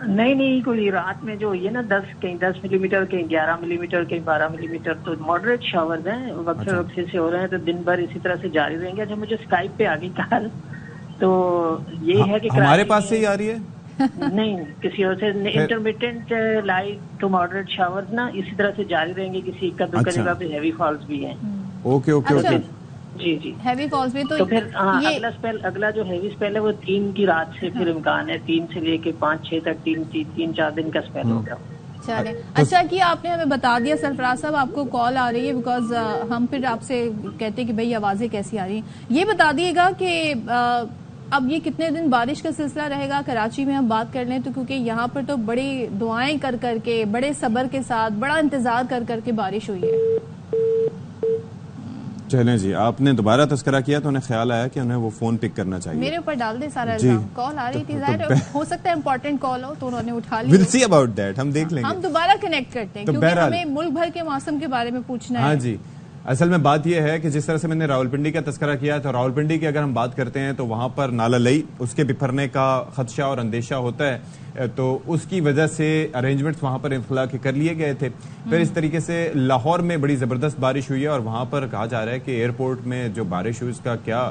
نہیں کوئی رات میں جو یہ نا 10 ملی میٹر کہیں 11 ملی میٹر کہیں 12 ملی میٹر تو ماڈریٹ شاورز ہیں وقفے وقفے سے ہو رہے ہیں تو دن بھر اسی طرح سے جاری رہیں گے. اچھا مجھے اسکائپ پہ آ گئی کال تو یہ ہے کہ ہمارے پاس سے ہی آ رہی ہے نہیں کسی اور سے intermittent light to moderate showers نا اسی طرح سے جاری رہیں گے. کسی کا دو جگہ پہ ہیوی فالز بھی ہیں. اوکے جی ہیوی فالز بھی تو پھر اگلا جو ہیوی اسپیل ہے وہ 3 کی رات سے پھر امکان ہے 3 سے لے کے 5-6 تک 3-4 دن کا اسپیل ہوگا. چلیں اچھا کیا آپ نے ہمیں بتا دیا سرفراز صاحب آپ کو کال آ رہی ہے بیکاز ہم پھر آپ سے کہتے ہیں کہ بھئی آوازیں کیسی آ رہی ہیں. یہ بتا دیے گا کہ اب یہ کتنے دن بارش کا سلسلہ رہے گا. کراچی میں ہم بات کر لیں تو کیونکہ یہاں پر تو بڑی دعائیں کر کے بڑے صبر کے ساتھ بڑا انتظار کر کے بارش ہوئی ہے. چلیں جی آپ نے دوبارہ تذکرہ کیا تو انہیں خیال آیا کہ انہیں وہ فون پک کرنا چاہیے. میرے اوپر ڈال دے سارا الزام. کال آ رہی تھی ظاہر ہو سکتا ہے امپورٹنٹ کال ہو تو انہوں نے اٹھا لی. we'll see about that ہم دیکھ لیں گے. ہم دوبارہ کنیکٹ کرتے ہیں کیونکہ ہمیں ملک بھر کے موسم کے بارے میں پوچھنا ہے. ہاں جی اصل میں بات یہ ہے کہ جس طرح سے میں نے راولپنڈی کا تذکرہ کیا تو راولپنڈی کی اگر ہم بات کرتے ہیں تو وہاں پر نالہ لئی اس کے بکھرنے کا خدشہ اور اندیشہ ہوتا ہے تو اس کی وجہ سے ارینجمنٹس وہاں پر انخلا کے کر لیے گئے تھے. پھر اس طریقے سے لاہور میں بڑی زبردست بارش ہوئی ہے اور وہاں پر کہا جا رہا ہے کہ ایئرپورٹ میں جو بارش ہوئی اس کا کیا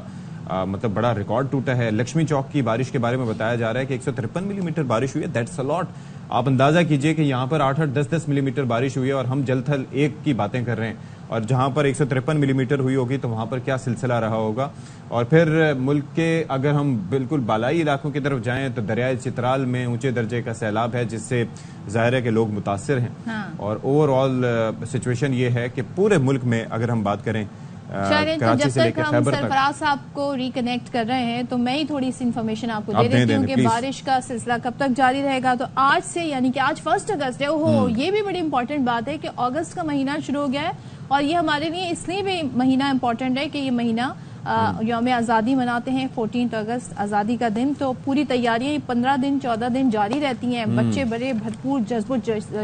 مطلب بڑا ریکارڈ ٹوٹا ہے. لکشمی چوک کی بارش کے بارے میں بتایا جا رہا ہے کہ 153 ملی میٹر بارش ہوئی ہے. دیٹس اے لاٹ. آپ اندازہ کیجئے کہ یہاں پر 8-8 10-10 ملی میٹر بارش ہوئی ہے اور ہم جل تھل 1 کی باتیں کر رہے ہیں اور جہاں پر 153 ملی میٹر ہوئی ہوگی تو وہاں پر کیا سلسلہ رہا ہوگا. اور پھر ملک کے اگر ہم بالکل بالائی علاقوں کی طرف جائیں تو دریائے چترال میں اونچے درجے کا سیلاب ہے جس سے ظاہر ہے کہ لوگ متاثر ہیں. اور اوور آل سچویشن یہ ہے کہ پورے ملک میں اگر ہم بات کریں جب تک ہم سرفراز صاحب کو ریکنیکٹ کر رہے ہیں تو میں ہی تھوڑی سی انفارمیشن آپ کو دے دیتی ہوں کہ بارش کا سلسلہ کب تک جاری رہے گا. تو آج سے یعنی کہ آج 1 اگست ہے. یہ بھی بڑی امپورٹنٹ بات ہے کہ اگست کا مہینہ شروع ہو گیا ہے اور یہ ہمارے لیے اس لیے بھی مہینہ امپورٹنٹ ہے کہ یہ مہینہ یوم آزادی مناتے ہیں 14 اگست آزادی کا دن. تو پوری تیاریاں 15 دن 14 دن جاری رہتی ہیں. بچے بڑے بھرپور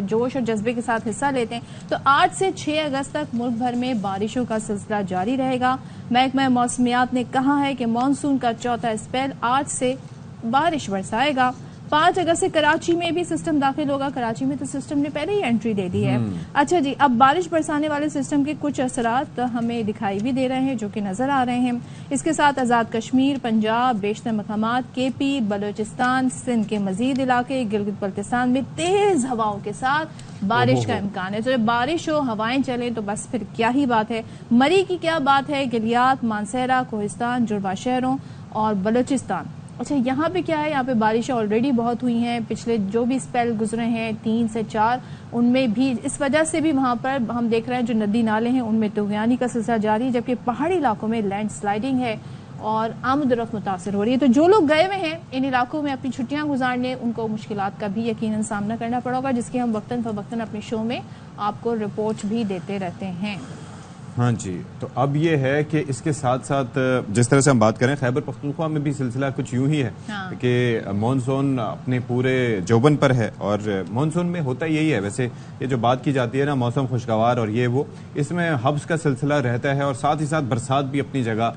جوش اور جذبے کے ساتھ حصہ لیتے ہیں. تو 8 سے 6 اگست تک ملک بھر میں بارشوں کا سلسلہ جاری رہے گا. محکمہ موسمیات نے کہا ہے کہ مانسون کا چوتھا اسپیل آج سے بارش برسائے گا. 5 اگست سے کراچی میں بھی سسٹم داخل ہوگا. کراچی میں تو سسٹم نے پہلے ہی انٹری دے دی ہے. اچھا جی اب بارش برسانے والے سسٹم کے کچھ اثرات ہمیں دکھائی بھی دے رہے ہیں جو کہ نظر آ رہے ہیں. اس کے ساتھ آزاد کشمیر پنجاب بیشتر مقامات کے پی بلوچستان سندھ کے مزید علاقے گلگت بلتستان میں تیز ہواؤں کے ساتھ بارش کا امکان ہے. تو جب بارش ہو ہوائیں چلیں تو بس پھر کیا ہی بات ہے. مری کی کیا بات ہے. گلیات مانسہرہ کوہستان جڑواں شہروں اور بلوچستان. اچھا یہاں پہ کیا ہے. یہاں پہ بارشیں آلریڈی بہت ہوئی ہیں پچھلے جو بھی اسپیل گزرے ہیں 3 سے 4 ان میں بھی اس وجہ سے بھی وہاں پر ہم دیکھ رہے ہیں جو ندی نالے ہیں ان میں طغیانی کا سلسلہ جاری ہے جبکہ پہاڑی علاقوں میں لینڈ سلائیڈنگ ہے اور آمد و رفت متاثر ہو رہی ہے. تو جو لوگ گئے ہوئے ہیں ان علاقوں میں اپنی چھٹیاں گزارنے ان کو مشکلات کا بھی یقیناً سامنا کرنا پڑا ہوگا جس کی ہم وقتاً فوقتاً اپنے شو میں آپ کو رپورٹ بھی دیتے رہتے ہیں. ہاں جی تو اب یہ ہے کہ اس کے ساتھ ساتھ جس طرح سے ہم بات کریں خیبر پختونخوا میں بھی سلسلہ کچھ یوں ہی ہے کہ مانسون اپنے پورے جوبن پر ہے اور مانسون میں ہوتا یہی ہے. ویسے یہ جو بات کی جاتی ہے نا موسم خوشگوار اور یہ وہ اس میں حبس کا سلسلہ رہتا ہے اور ساتھ ہی ساتھ برسات بھی اپنی جگہ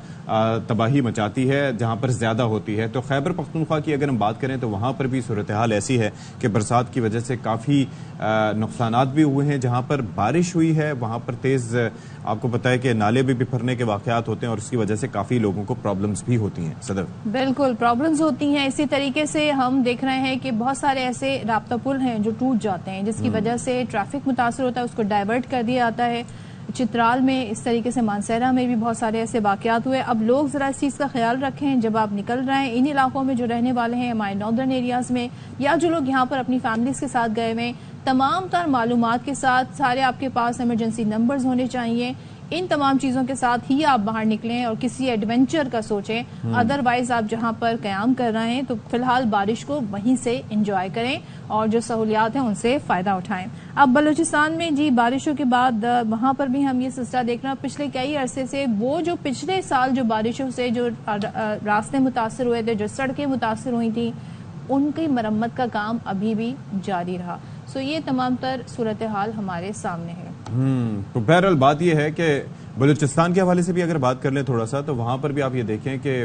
تباہی مچاتی ہے جہاں پر زیادہ ہوتی ہے. تو خیبر پختونخوا کی اگر ہم بات کریں تو وہاں پر بھی صورتحال ایسی ہے کہ برسات کی وجہ سے کافی نقصانات بھی ہوئے ہیں. جہاں پر بارش ہوئی ہے وہاں پر تیز آپ کو پتا ہے کہ نالے بھی بکھرنے کے واقعات ہوتے ہیں اور اس کی وجہ سے کافی لوگوں کو پرابلمز بھی ہوتی ہیں. صدر بالکل پرابلمز ہوتی ہیں. اسی طریقے سے ہم دیکھ رہے ہیں کہ بہت سارے ایسے رابطہ پل ہیں جو ٹوٹ جاتے ہیں جس کی وجہ سے ٹریفک متاثر ہوتا ہے اس کو ڈائیورٹ کر دیا جاتا ہے. چترال میں اس طریقے سے مانسہرہ میں بھی بہت سارے ایسے واقعات ہوئے. اب لوگ ذرا اس چیز کا خیال رکھیں جب آپ نکل رہے ہیں ان علاقوں میں جو رہنے والے ہیں ہمارے ناردرن ایریاز میں یا جو لوگ یہاں پر اپنی فیملیز کے ساتھ گئے ہوئے تمام تر معلومات کے ساتھ سارے آپ کے پاس ایمرجنسی نمبرز ہونے چاہیے. ان تمام چیزوں کے ساتھ ہی آپ باہر نکلیں اور کسی ایڈونچر کا سوچیں. ادروائز آپ جہاں پر قیام کر رہے ہیں تو فی الحال بارش کو وہیں سے انجوائے کریں اور جو سہولیات ہیں ان سے فائدہ اٹھائیں. اب بلوچستان میں جی بارشوں کے بعد وہاں پر بھی ہم یہ سلسلہ دیکھ رہے ہیں پچھلے کئی عرصے سے وہ جو پچھلے سال جو بارشوں سے جو راستے متاثر ہوئے تھے جو سڑکیں متاثر ہوئی تھیں ان کی مرمت کا کام ابھی بھی جاری رہا. سو یہ تمام تر صورتحال ہمارے سامنے ہے. تو بہرحال بات یہ ہے کہ بلوچستان کے حوالے سے بھی اگر بات کر لیں تھوڑا سا تو وہاں پر بھی آپ یہ دیکھیں کہ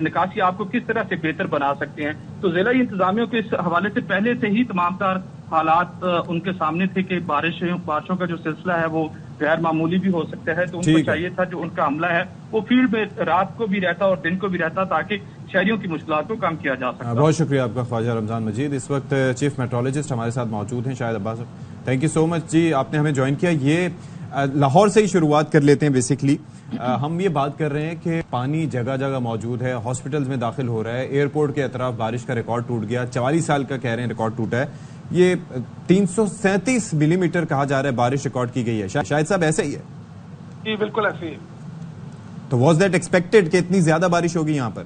نکاسی آپ کو کس طرح سے بہتر بنا سکتے ہیں. تو ضلعی انتظامیہ کو اس حوالے سے پہلے سے ہی تمام تر حالات ان کے سامنے تھے کہ بارشوں کا جو سلسلہ ہے وہ غیر معمولی بھی ہو سکتا ہے. تو ان کو چاہیے تھا جو ان کا عملہ ہے وہ فیلڈ میں رات کو بھی رہتا اور دن کو بھی رہتا تاکہ شہریوں کی مشکلات کو کم کیا جا سکتا. بہت شکریہ آپ کا خواجہ رمضان مجید. اس وقت چیف میٹرولوجسٹ ہمارے ساتھ موجود ہیں شاہد عباس. تھینک یو سو مچ جی، آپ نے ہمیں جوائن کیا. یہ لاہور سے ہی شروعات کر لیتے ہیں. بیسکلی ہم یہ بات کر رہے ہیں کہ پانی جگہ جگہ موجود ہے، ہاسپٹلز میں داخل ہو رہا ہے، ایئرپورٹ کے اطراف بارش کا ریکارڈ ٹوٹ گیا، 44 سال کا کہہ رہے ہیں ریکارڈ ٹوٹا ہے. یہ 337 ملی میٹر کہا جا رہا ہے بارش ریکارڈ کی گئی ہے. شاہد صاحب ایسے ہی ہے؟ جی بالکل ایسے ہی. تو واز دیٹ ایکسپیکٹڈ کہ اتنی زیادہ بارش ہوگی یہاں پر؟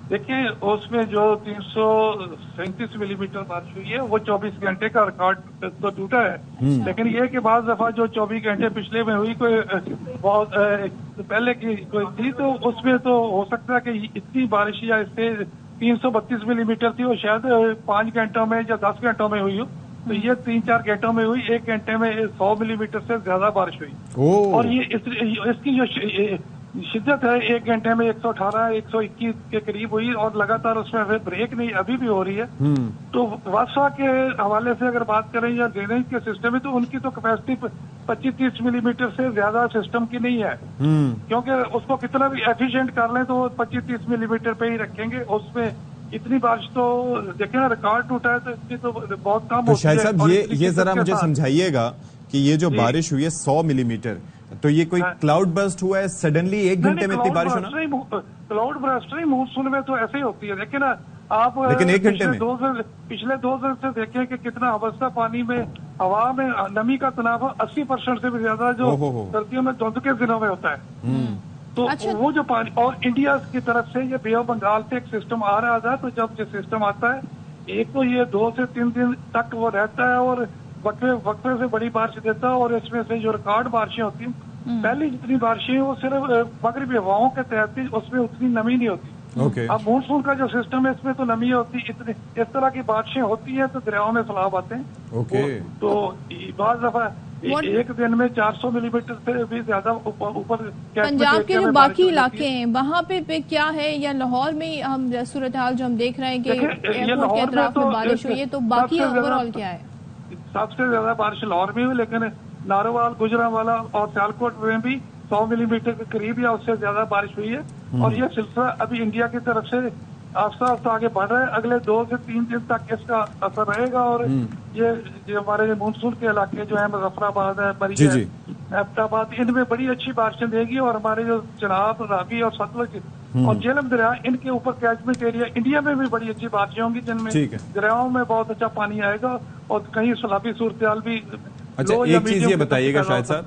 دیکھیں اس میں جو 337 ملی میٹر بارش ہوئی ہے وہ 24 گھنٹے کا ریکارڈ تو ٹوٹا ہے، لیکن یہ کہ بعض دفعہ جو 24 گھنٹے پچھلے میں ہوئی کوئی بہت پہلے کی کوئی تھی تو اس میں تو ہو سکتا ہے کہ اتنی بارش یا اس سے 332 ملی میٹر تھی وہ شاید 5 گھنٹوں میں یا 10 گھنٹوں میں ہوئی ہو. تو یہ 3-4 گھنٹوں میں ہوئی، 1 گھنٹے میں 100 ملی میٹر سے زیادہ بارش ہوئی. اور یہ اس کی جو شدت ہے 1 گھنٹے میں 118-121 کے قریب ہوئی اور لگاتار اس میں بریک نہیں ابھی بھی ہو رہی ہے. تو واسطہ کے حوالے سے اگر بات کریں یا ڈرینیج کے سسٹم میں تو ان کی تو کیپیسٹی 25-30 ملی میٹر سے زیادہ سسٹم کی نہیں ہے، کیونکہ اس کو کتنا بھی ایفیشینٹ کر لیں تو وہ 25-30 ملی میٹر پہ ہی رکھیں گے. اس میں اتنی بارش تو دیکھیں ریکارڈ ٹوٹا ہے تو اس کی تو بہت کم ہوتی ہے. شاہد صاحب یہ ذرا مجھے سمجھائیے گا کہ یہ جو بارش ہوئی ہے 100 ملی میٹر، تو یہ کوئی کلاؤڈ برسٹ ہوا ہے سڈنلی 1 گھنٹے میں اتنی بارش ہونا؟ کلاؤڈ برسٹ نہیں، مونسون میں تو ایسے ہی ہوتی ہے. دیکھیں نا آپ لیکن 1 گھنٹے میں پچھلے 2 دن سے دیکھیں کہ کتنا اوستہ پانی میں ہوا میں نمی کا تناظر 80% سے بھی زیادہ جو سردیوں میں دھند کے دنوں میں ہوتا ہے. تو وہ جو پانی اور انڈیا کی طرف سے یہ بے آف بنگال سے ایک سسٹم آ رہا تھا. تو جب یہ سسٹم آتا ہے ایک تو یہ 2 سے 3 دن تک وہ رہتا ہے اور وقفے سے بڑی بارش دیتا ہے. اور اس میں سے جو ریکارڈ بارشیں ہوتی ہیں پہلی جتنی بارشیں وہ صرف مغربی ہواؤں کے تحت اس میں اتنی نمی نہیں ہوتی. اب مونسون کا جو سسٹم ہے اس میں تو نمی ہوتی، اتنی اس طرح کی بارشیں ہوتی ہیں تو دریاؤں میں سیلاب آتے ہیں. تو بعض دفعہ ایک دن میں 400 ملی میٹر سے بھی زیادہ اوپر. پنجاب کے جو باقی علاقے ہیں وہاں پہ کیا ہے، یا لاہور میں ہم صورتحال جو ہم دیکھ رہے ہیں کہ ایئرپورٹ کے اطراف میں بارش ہوئی ہے، تو باقی اوور آل کیا ہے؟ سب سے زیادہ بارش لاہور میں ہوئی، لیکن ناروال، گجرانوالا اور سیالکوٹ میں بھی 100 ملی میٹر کے قریب یا اس سے زیادہ بارش ہوئی ہے. اور یہ سلسلہ ابھی انڈیا کی طرف سے آہستہ آہستہ آگے بڑھ رہا ہے. اگلے 2 سے 3 دن تک اس کا اثر رہے گا. اور یہ ہمارے مونسون کے علاقے جو ہیں مظفر آباد ہے، بری ہے، ایبٹ آباد، ان میں بڑی اچھی بارشیں دے گی. اور ہمارے جو چناب، راوی اور ستلج اور جہلم دریا ان کے اوپر کیچمنٹ ایریا انڈیا میں بھی بڑی اچھی بارشیں ہوں گی جن میں دریاؤں میں بہت اچھا پانی آئے گا اور کہیں سیلابی صورتحال بھی. اچھا ایک چیز یہ بتائیے گا شاہد صاحب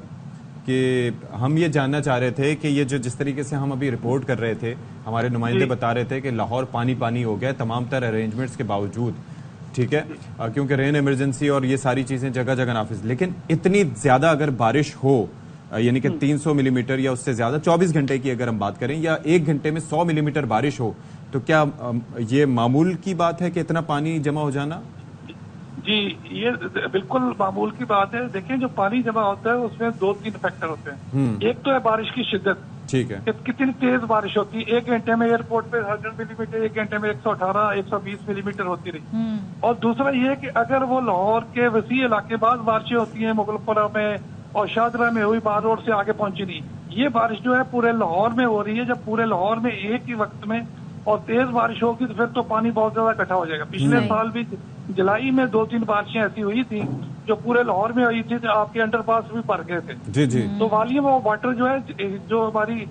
کہ ہم یہ جاننا چاہ رہے تھے کہ یہ جو جس طریقے سے ہم ابھی رپورٹ کر رہے تھے، ہمارے نمائندے بتا رہے تھے کہ لاہور پانی ہو گیا تمام تر ارینجمنٹس کے باوجود، ٹھیک ہے، کیونکہ رین ایمرجنسی اور یہ ساری چیزیں جگہ جگہ نافذ. لیکن اتنی زیادہ اگر بارش ہو، یعنی کہ 300 ملی میٹر یا اس سے زیادہ 24 گھنٹے کی اگر ہم بات کریں، یا 1 گھنٹے میں 100 ملی میٹر بارش ہو، تو کیا یہ معمول کی بات ہے کہ اتنا پانی جمع ہو جانا؟ جی یہ بالکل معمول کی بات ہے. دیکھیں جو پانی جمع ہوتا ہے اس میں 2-3 فیکٹر ہوتے ہیں. ایک تو ہے بارش کی شدت، ٹھیک ہے، کتنی تیز بارش ہوتی ہے. 1 گھنٹے میں ایئرپورٹ پہ 100 ملی میٹر، 1 گھنٹے میں 118-120 ملی میٹر ہوتی رہی. اور دوسرا یہ کہ اگر وہ لاہور کے وسیع علاقے بعد بارشیں ہوتی ہیں مغل پورہ میں اور شاہدرہ میں ہوئی، بار روڈ سے آگے پہنچی نہیں. یہ بارش جو ہے پورے لاہور میں ہو رہی ہے. جب پورے لاہور میں ایک ہی وقت میں اور تیز بارش ہوگی تو پھر تو پانی بہت زیادہ اکٹھا ہو جائے گا. پچھلے سال بھی جولائی میں 2-3 بارشیں ایسی ہوئی تھی جو پورے لاہور میں ہوئی تھی، تو آپ کے انڈر پاس بھی بھر گئے تھے. تو والیوم آف واٹر جو ہے جو ہماری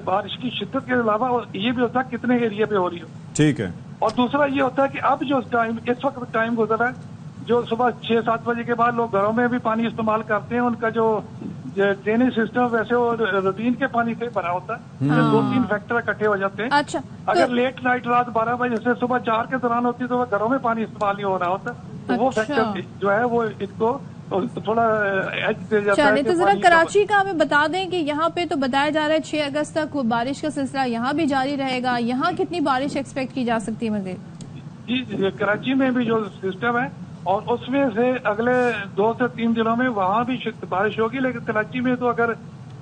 بارش کی شدت کے علاوہ یہ بھی ہوتا ہے کتنے ایریا پہ ہو رہی ہو، ٹھیک ہے. اور دوسرا یہ ہوتا ہے کہ اب جو اس وقت ٹائم گزرا ہے، جو صبح 6-7 بجے کے بعد لوگ گھروں میں بھی پانی استعمال کرتے ہیں، ان کا جو ڈرینیج سسٹم ویسے وہ روٹین کے پانی سے بھرا ہوتا ہے. 2-3 فیکٹر اکٹھے ہو جاتے ہیں. اچھا اگر لیٹ نائٹ رات 12 بجے سے صبح 4 کے دوران ہوتی تو وہ گھروں میں پانی استعمال نہیں ہو رہا ہوتا. تو وہ فیکٹر جو ہے وہ اس کو تھوڑا ایج دے جاتا ہے. تو ذرا کراچی کا ہمیں بتا دیں کہ یہاں پہ تو بتایا جا رہا ہے 6 اگست تک بارش کا سلسلہ یہاں بھی جاری رہے گا. یہاں کتنی بارش ایکسپیکٹ کی جا سکتی ہے مزید؟ جی کراچی میں بھی جو سسٹم ہے اور اس میں سے اگلے 2 سے 3 دنوں میں وہاں بھی بارش ہوگی. لیکن کراچی میں تو اگر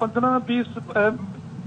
15-20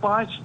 5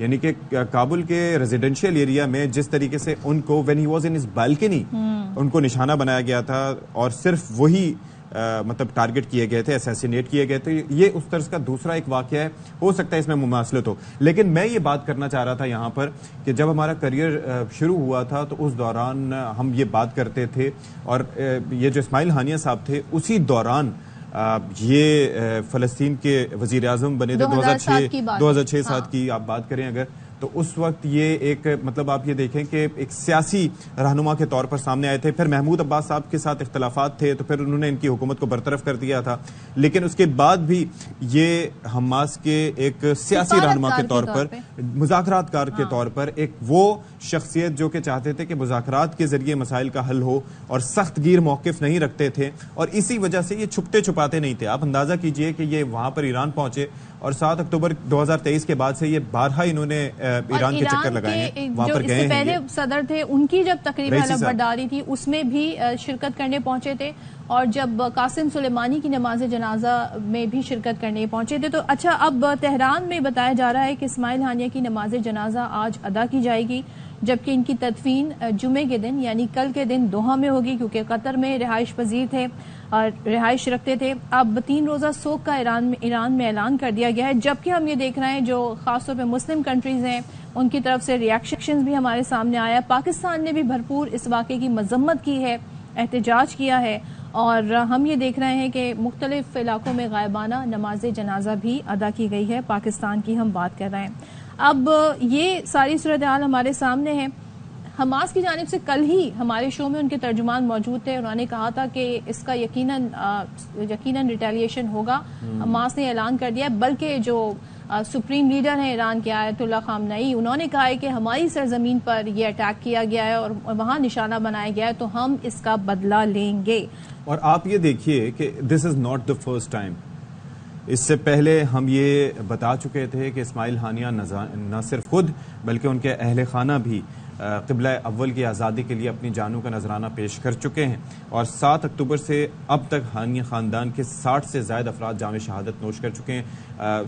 یعنی کہ کابل کے ریزیڈینشیل ایریا میں جس طریقے سے ان کو when he was in his balcony ان کو نشانہ بنایا گیا تھا اور صرف وہی مطلب ٹارگٹ کیے گئے تھے, اسیسینیٹ کیے گئے تھے. یہ اس طرز کا دوسرا ایک واقعہ ہے, ہو سکتا ہے اس میں مماثلت ہو. لیکن میں یہ بات کرنا چاہ رہا تھا یہاں پر کہ جب ہمارا کریئر شروع ہوا تھا تو اس دوران ہم یہ بات کرتے تھے, اور یہ جو اسماعیل ہانیہ صاحب تھے اسی دوران یہ فلسطین کے وزیر اعظم بنے تھے 2006-7 کی آپ بات کریں اگر, تو اس وقت یہ ایک مطلب آپ یہ دیکھیں کہ ایک سیاسی رہنما کے طور پر سامنے آئے تھے. پھر محمود عباس صاحب کے ساتھ اختلافات تھے تو پھر انہوں نے ان کی حکومت کو برطرف کر دیا تھا, لیکن اس کے بعد بھی یہ حماس کے ایک سیاسی رہنما کے طور پر, مذاکرات کار کے طور پر ایک وہ شخصیت جو کہ چاہتے تھے کہ مذاکرات کے ذریعے مسائل کا حل ہو اور سخت گیر موقف نہیں رکھتے تھے, اور اسی وجہ سے یہ چھپتے چھپاتے نہیں تھے. آپ اندازہ کیجئے کہ یہ وہاں پر ایران پہنچے اور 7 اکتوبر 2023 کے بعد سے یہ بارہا انہوں نے ایران کے چکر لگائے ہیں, وہاں پر گئے ہیں. پہلے صدر تھے ان کی جب تقریب علمبرداری تھی اس میں بھی شرکت کرنے پہنچے تھے, اور جب قاسم سلیمانی کی نماز جنازہ میں بھی شرکت کرنے پہنچے تھے. تو اچھا, اب تہران میں بتایا جا رہا ہے کہ اسماعیل ہانیہ کی نماز جنازہ آج ادا کی جائے گی, جبکہ ان کی تدفین جمعے کے دن یعنی کل کے دن دوحہ میں ہوگی, کیونکہ قطر میں رہائش پذیر تھے اور رہائش رکھتے تھے. اب 3 روزہ سوگ کا ایران میں اعلان کر دیا گیا ہے, جبکہ ہم یہ دیکھ رہے ہیں جو خاص طور پہ مسلم کنٹریز ہیں ان کی طرف سے ریاکشنز بھی ہمارے سامنے آیا ہے. پاکستان نے بھی بھرپور اس واقعے کی مذمت کی ہے, احتجاج کیا ہے, اور ہم یہ دیکھ رہے ہیں کہ مختلف علاقوں میں غائبانہ نماز جنازہ بھی ادا کی گئی ہے. پاکستان کی ہم بات کر رہے ہیں. اب یہ ساری صورتحال ہمارے سامنے ہے. حماس کی جانب سے کل ہی ہمارے شو میں ان کے ترجمان موجود تھے, انہوں نے کہا تھا کہ اس کا یقیناً ریٹیلیشن ہوگا. حماس نے اعلان کر دیا, بلکہ جو سپریم لیڈر ہیں ایران کے آیت اللہ خامنئی, انہوں نے کہا ہے کہ ہماری سرزمین پر یہ اٹیک کیا گیا ہے اور وہاں نشانہ بنایا گیا ہے, تو ہم اس کا بدلہ لیں گے. اور آپ یہ دیکھیے کہ this is not the first time. اس سے پہلے ہم یہ بتا چکے تھے کہ اسماعیل ہانیہ نہ صرف خود بلکہ ان کے اہل خانہ بھی قبلہ اول کی آزادی کے لیے اپنی جانوں کا نذرانہ پیش کر چکے ہیں, اور 7 اکتوبر سے اب تک ہانیہ خاندان کے 60 سے زائد افراد جام شہادت نوش کر چکے ہیں.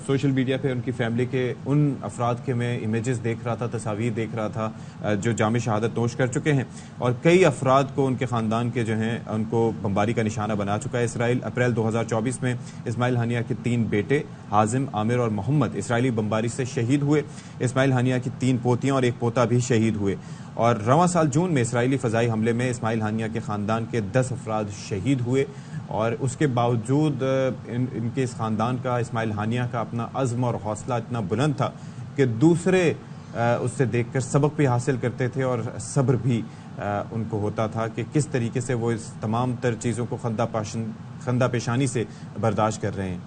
سوشل میڈیا پہ ان کی فیملی کے ان افراد کے میں امیجز دیکھ رہا تھا, تصاویر دیکھ رہا تھا جو جام شہادت نوش کر چکے ہیں, اور کئی افراد کو ان کے خاندان کے جو ہیں ان کو بمباری کا نشانہ بنا چکا ہے اسرائیل. اپریل 2024 میں اسماعیل ہانیہ کے 3 بیٹے حازم, عامر اور محمد اسرائیلی بمباری سے شہید ہوئے. اسماعیل ہانیہ کی 3 پوتیاں اور 1 پوتا بھی شہید ہوئے, اور رواں سال جون میں اسرائیلی فضائی حملے میں اسماعیل ہانیہ کے خاندان کے 10 افراد شہید ہوئے. اور اس کے باوجود ان کے اس خاندان کا, اسماعیل ہانیہ کا اپنا عزم اور حوصلہ اتنا بلند تھا کہ دوسرے اس سے دیکھ کر سبق بھی حاصل کرتے تھے, اور صبر بھی ان کو ہوتا تھا کہ کس طریقے سے وہ اس تمام تر چیزوں کو خندہ پیشانی سے برداشت کر رہے ہیں.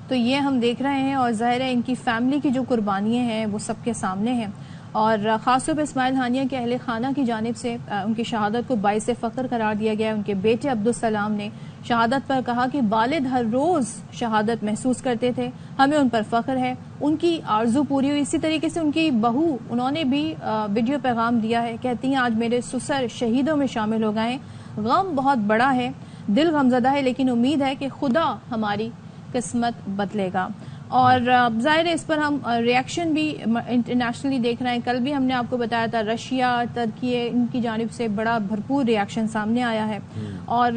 تو یہ ہم دیکھ رہے ہیں, اور ظاہر ہے ان کی فیملی کی جو قربانیاں ہیں وہ سب کے سامنے ہیں, اور خاص طور پہ اسماعیل ہانیہ کے اہل خانہ کی جانب سے ان کی شہادت کو باعث فخر قرار دیا گیا ہے. ان کے بیٹے عبدالسلام نے شہادت پر کہا کہ والد ہر روز شہادت محسوس کرتے تھے, ہمیں ان پر فخر ہے, ان کی آرزو پوری ہوئی. اسی طریقے سے ان کی بہو, انہوں نے بھی ویڈیو پیغام دیا ہے, کہتی ہیں آج میرے سسر شہیدوں میں شامل ہو گئے ہیں, غم بہت بڑا ہے, دل غمزدہ ہے, لیکن امید ہے کہ خدا ہماری قسمت بدلے گا. اور ظاہر ہے اس پر ہم ریاکشن بھی انٹرنیشنلی دیکھ رہے ہیں. کل بھی ہم نے آپ کو بتایا تھا رشیا, ترکی, ان کی جانب سے بڑا بھرپور ریاکشن سامنے آیا ہے, اور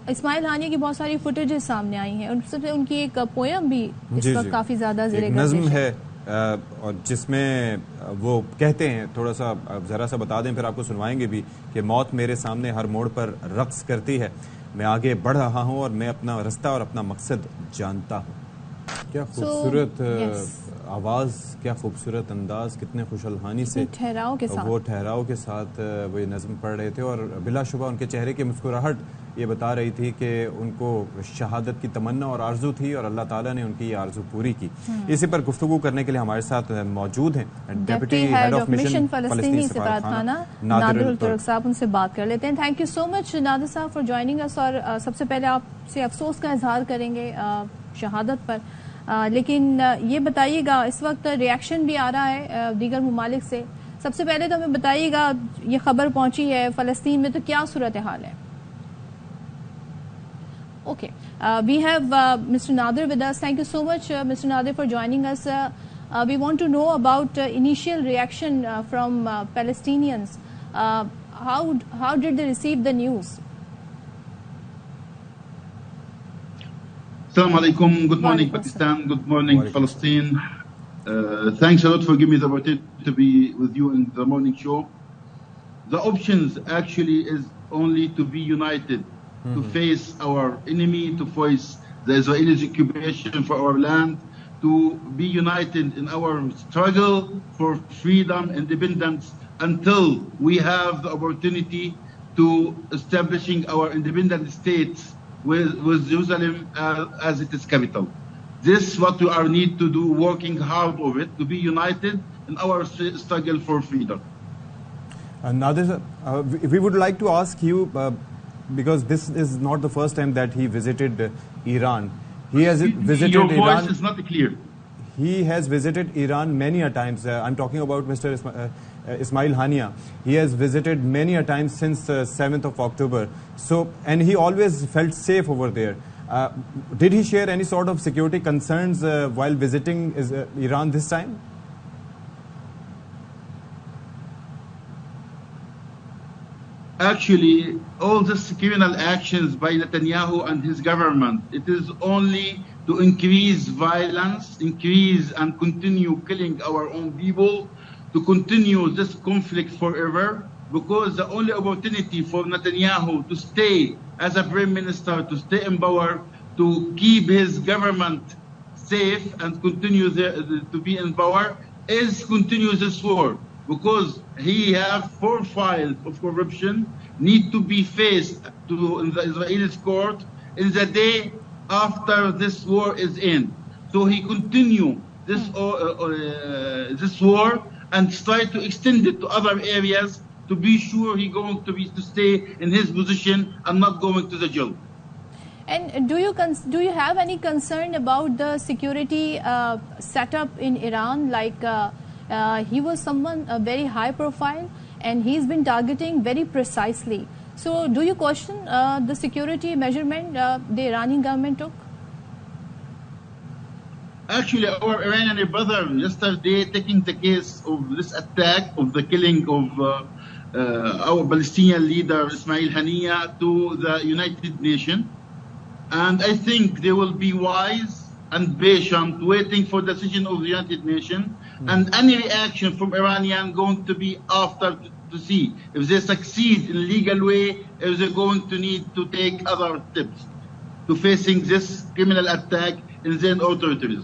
اسماعیل ہانیہ کی بہت ساری فوٹیجز سامنے آئی ہیں. ان کی ایک پویم بھی اس وقت کافی زیادہ زیر نظم ہے, اور جس میں وہ کہتے ہیں, تھوڑا سا ذرا سا بتا دیں پھر آپ کو سنوائیں گے بھی, کہ موت میرے سامنے ہر موڑ پر رقص کرتی ہے, میں آگے بڑھ رہا ہوں اور میں اپنا رستہ اور اپنا مقصد جانتا ہوں. کیا خوبصورت آواز, کیا خوبصورت انداز, کتنے خوش الحانی سے وہ ٹھہراؤ کے ساتھ وہ یہ نظم پڑھ رہے تھے, اور بلا شبہ ان کے چہرے کی مسکراہٹ یہ بتا رہی تھی کہ ان کو شہادت کی تمنا اور آرزو تھی, اور اللہ تعالیٰ نے ان کی یہ آرزو پوری کی. اسی پر گفتگو کرنے کے لیے ہمارے ساتھ موجود ہیں ڈپٹی ہیڈ آف مشن فلسطینی سفارتخانہ نادر الترک صاحب, ان سے بات کر لیتے ہیں. تھینک یو سو مچ نادر صاحب فار جوائننگ اس. اور سب سے پہلے آپ سے افسوس کا اظہار کریں گے شہادت پر, لیکن یہ بتائیے گا اس وقت ریاکشن بھی آ رہا ہے دیگر ممالک سے. سب سے پہلے تو ہمیں بتائیے گا, یہ خبر پہنچی ہے فلسطین میں, تو کیا صورتحال ہے؟ Okay, we have Mr. Nadir with us. Thank you so much, Mr. Nadir, for joining us. we want to know about initial reaction from Palestinians. How did they receive the news? Assalamu alaikum. Good morning, Pakistan. Good morning, Palestine. Thanks a lot for giving me the opportunity to be with you in the morning show. The options actually is only to be united, to face our enemy, to face the Israeli occupation for our land, to be united in our struggle for freedom, independence, until we have the opportunity to establishing our independent states with Jerusalem as its capital. This is what we are need to do, working hard of it, to be united in our struggle for freedom. Nader, we would like to ask you, because this is not the first time that he visited Iran. He has visited Iran. Your voice is not clear. He has visited Iran many a times. I'm talking about Mr. Ismail Hania. He has visited many a times since 7th of October. So, and he always felt safe over there. Did he share any sort of security concerns while visiting Iran this time? Actually, all these criminal actions by Netanyahu and his government, it is only to increase violence, increase and continue killing our own people, to continue this conflict forever, because the only opportunity for Netanyahu to stay as a prime minister, to stay in power, to keep his government safe and continue to be in power, is continue this war. Because he have 4 files of corruption need to be faced in the Israeli court in the day after this war is in. So he continue this war and try to extend it to other areas to be sure he going to stay in his position and not going to the jail. And do you have any concern about the security setup in Iran? Like he was someone very high profile and he's been targeting very precisely. So do you question the security measurement the Iranian government took? Actually, our Iranian brother yesterday taking the case of this attack of the killing of our Palestinian leader Ismail Hania to the United Nations. And I think they will be wise and patient, waiting for the decision of the United Nations. And any reaction from Iranian going to be after to see if they succeed in legal way, if they're going to need to take other steps to facing this criminal attack in their own territories.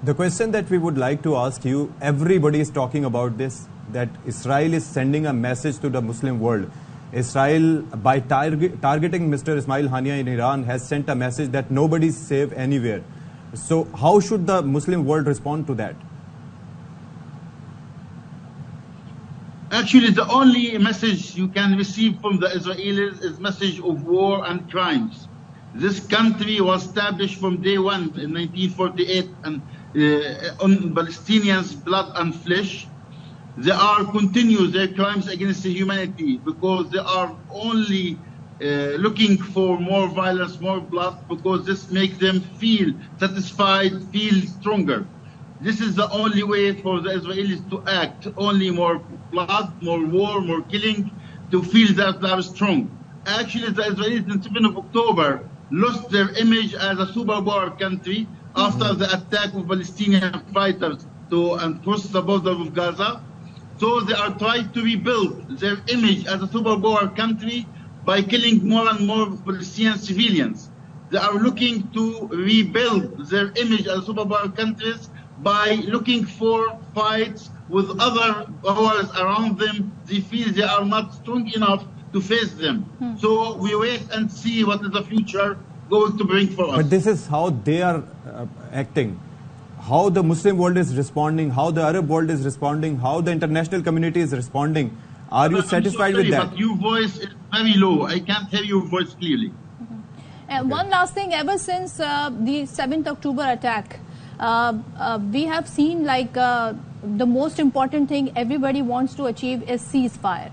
The question that we would like to ask you, everybody is talking about this, that Israel is sending a message to the Muslim world. Israel, by targeting Mr. Ismail Hania in Iran, has sent a message that nobody is safe anywhere. So how should the Muslim world respond to that? Actually, the only message you can receive from the Israelis is message of war and crimes. This country was established from day one in 1948 and on Palestinians' blood and flesh. They are continue their crimes against the humanity because they are only looking for more violence, more blood, because this makes them feel satisfied, feel stronger. This is the only way for the Israelis to act, only more blood, more war, more killing, to feel that they are strong. Actually, the Israelis on 7th of October lost their image as a superpower country after the attack of Palestinian fighters and cross the border of Gaza. So they are trying to rebuild their image as a superpower country by killing more and more Palestinian civilians. They are looking to rebuild their image as superpower countries by looking for fights with other powers around them. They feel they are not strong enough to face them. So we wait and see what is the future going to bring for us. But this is how they are acting. How the Muslim world is responding, how the Arab world is responding, how the international community is responding. Are you satisfied with that? But your voice is very low. I can't hear your voice clearly. And one last thing, ever since the 7th October attack, we have seen like the most important thing everybody wants to achieve is ceasefire.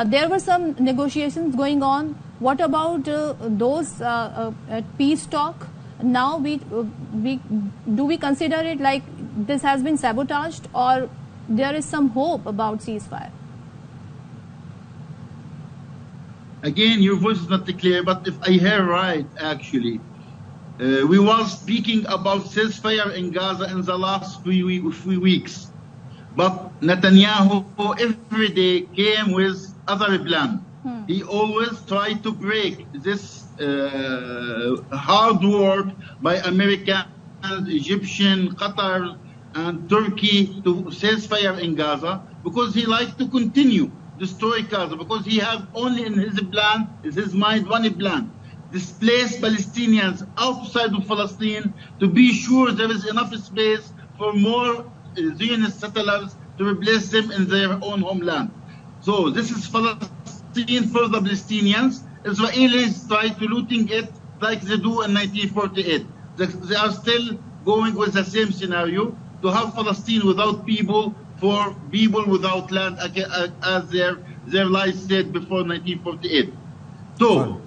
There were some negotiations going on. What about those peace talk? Now do we consider it like this has been sabotaged, or there is some hope about ceasefire? Again, your voice is not clear, but if I hear right, actually, we were speaking about ceasefire in Gaza in the last few weeks. But Netanyahu every day came with other plan. He always tried to break this hard work by Americans, Egyptian, Qatar, and Turkey to ceasefire in Gaza, because he likes to continue destroy Gaza, because he has only in his plan, in his mind, one plan: displace Palestinians outside of Palestine, to be sure there is enough space for more Zionist settlers to replace them in their own homeland. So this is Palestine for the Palestinians. Israelis try to looting it like they do in 1948. They are still going with the same scenario, to have Palestine without people, for people without land, as their lives said before 1948. So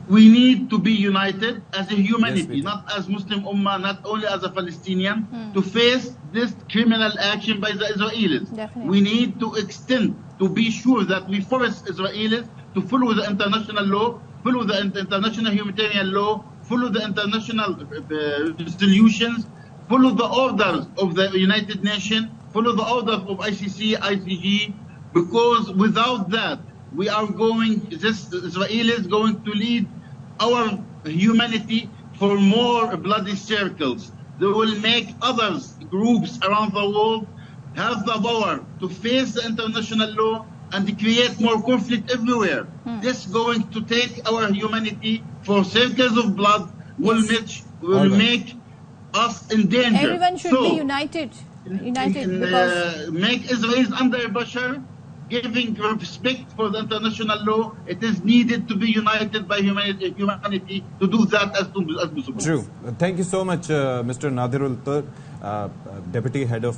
we need to be united as a humanity, not as Muslim Ummah, not only as a Palestinian, to face this criminal action by the Israelis. Definitely. We need to extend, to be sure that we force Israelis to follow the international law, follow the international humanitarian law, follow the international resolutions, follow the orders of the United Nations, follow the orders of ICC, ICG, because without that, we are going, this Israelis going to lead our humanity for more bloody circles. They will make others, groups around the world, have the power to face the international law and create more conflict everywhere. This going to take our humanity for circles of blood, will make us in danger. Everyone should be united. Because make Israel under pressure, giving respect for the international law. It is needed to be united by humanity to do that as possible. True. Thank you so much, Mr. Nadirul Tur, Deputy Head of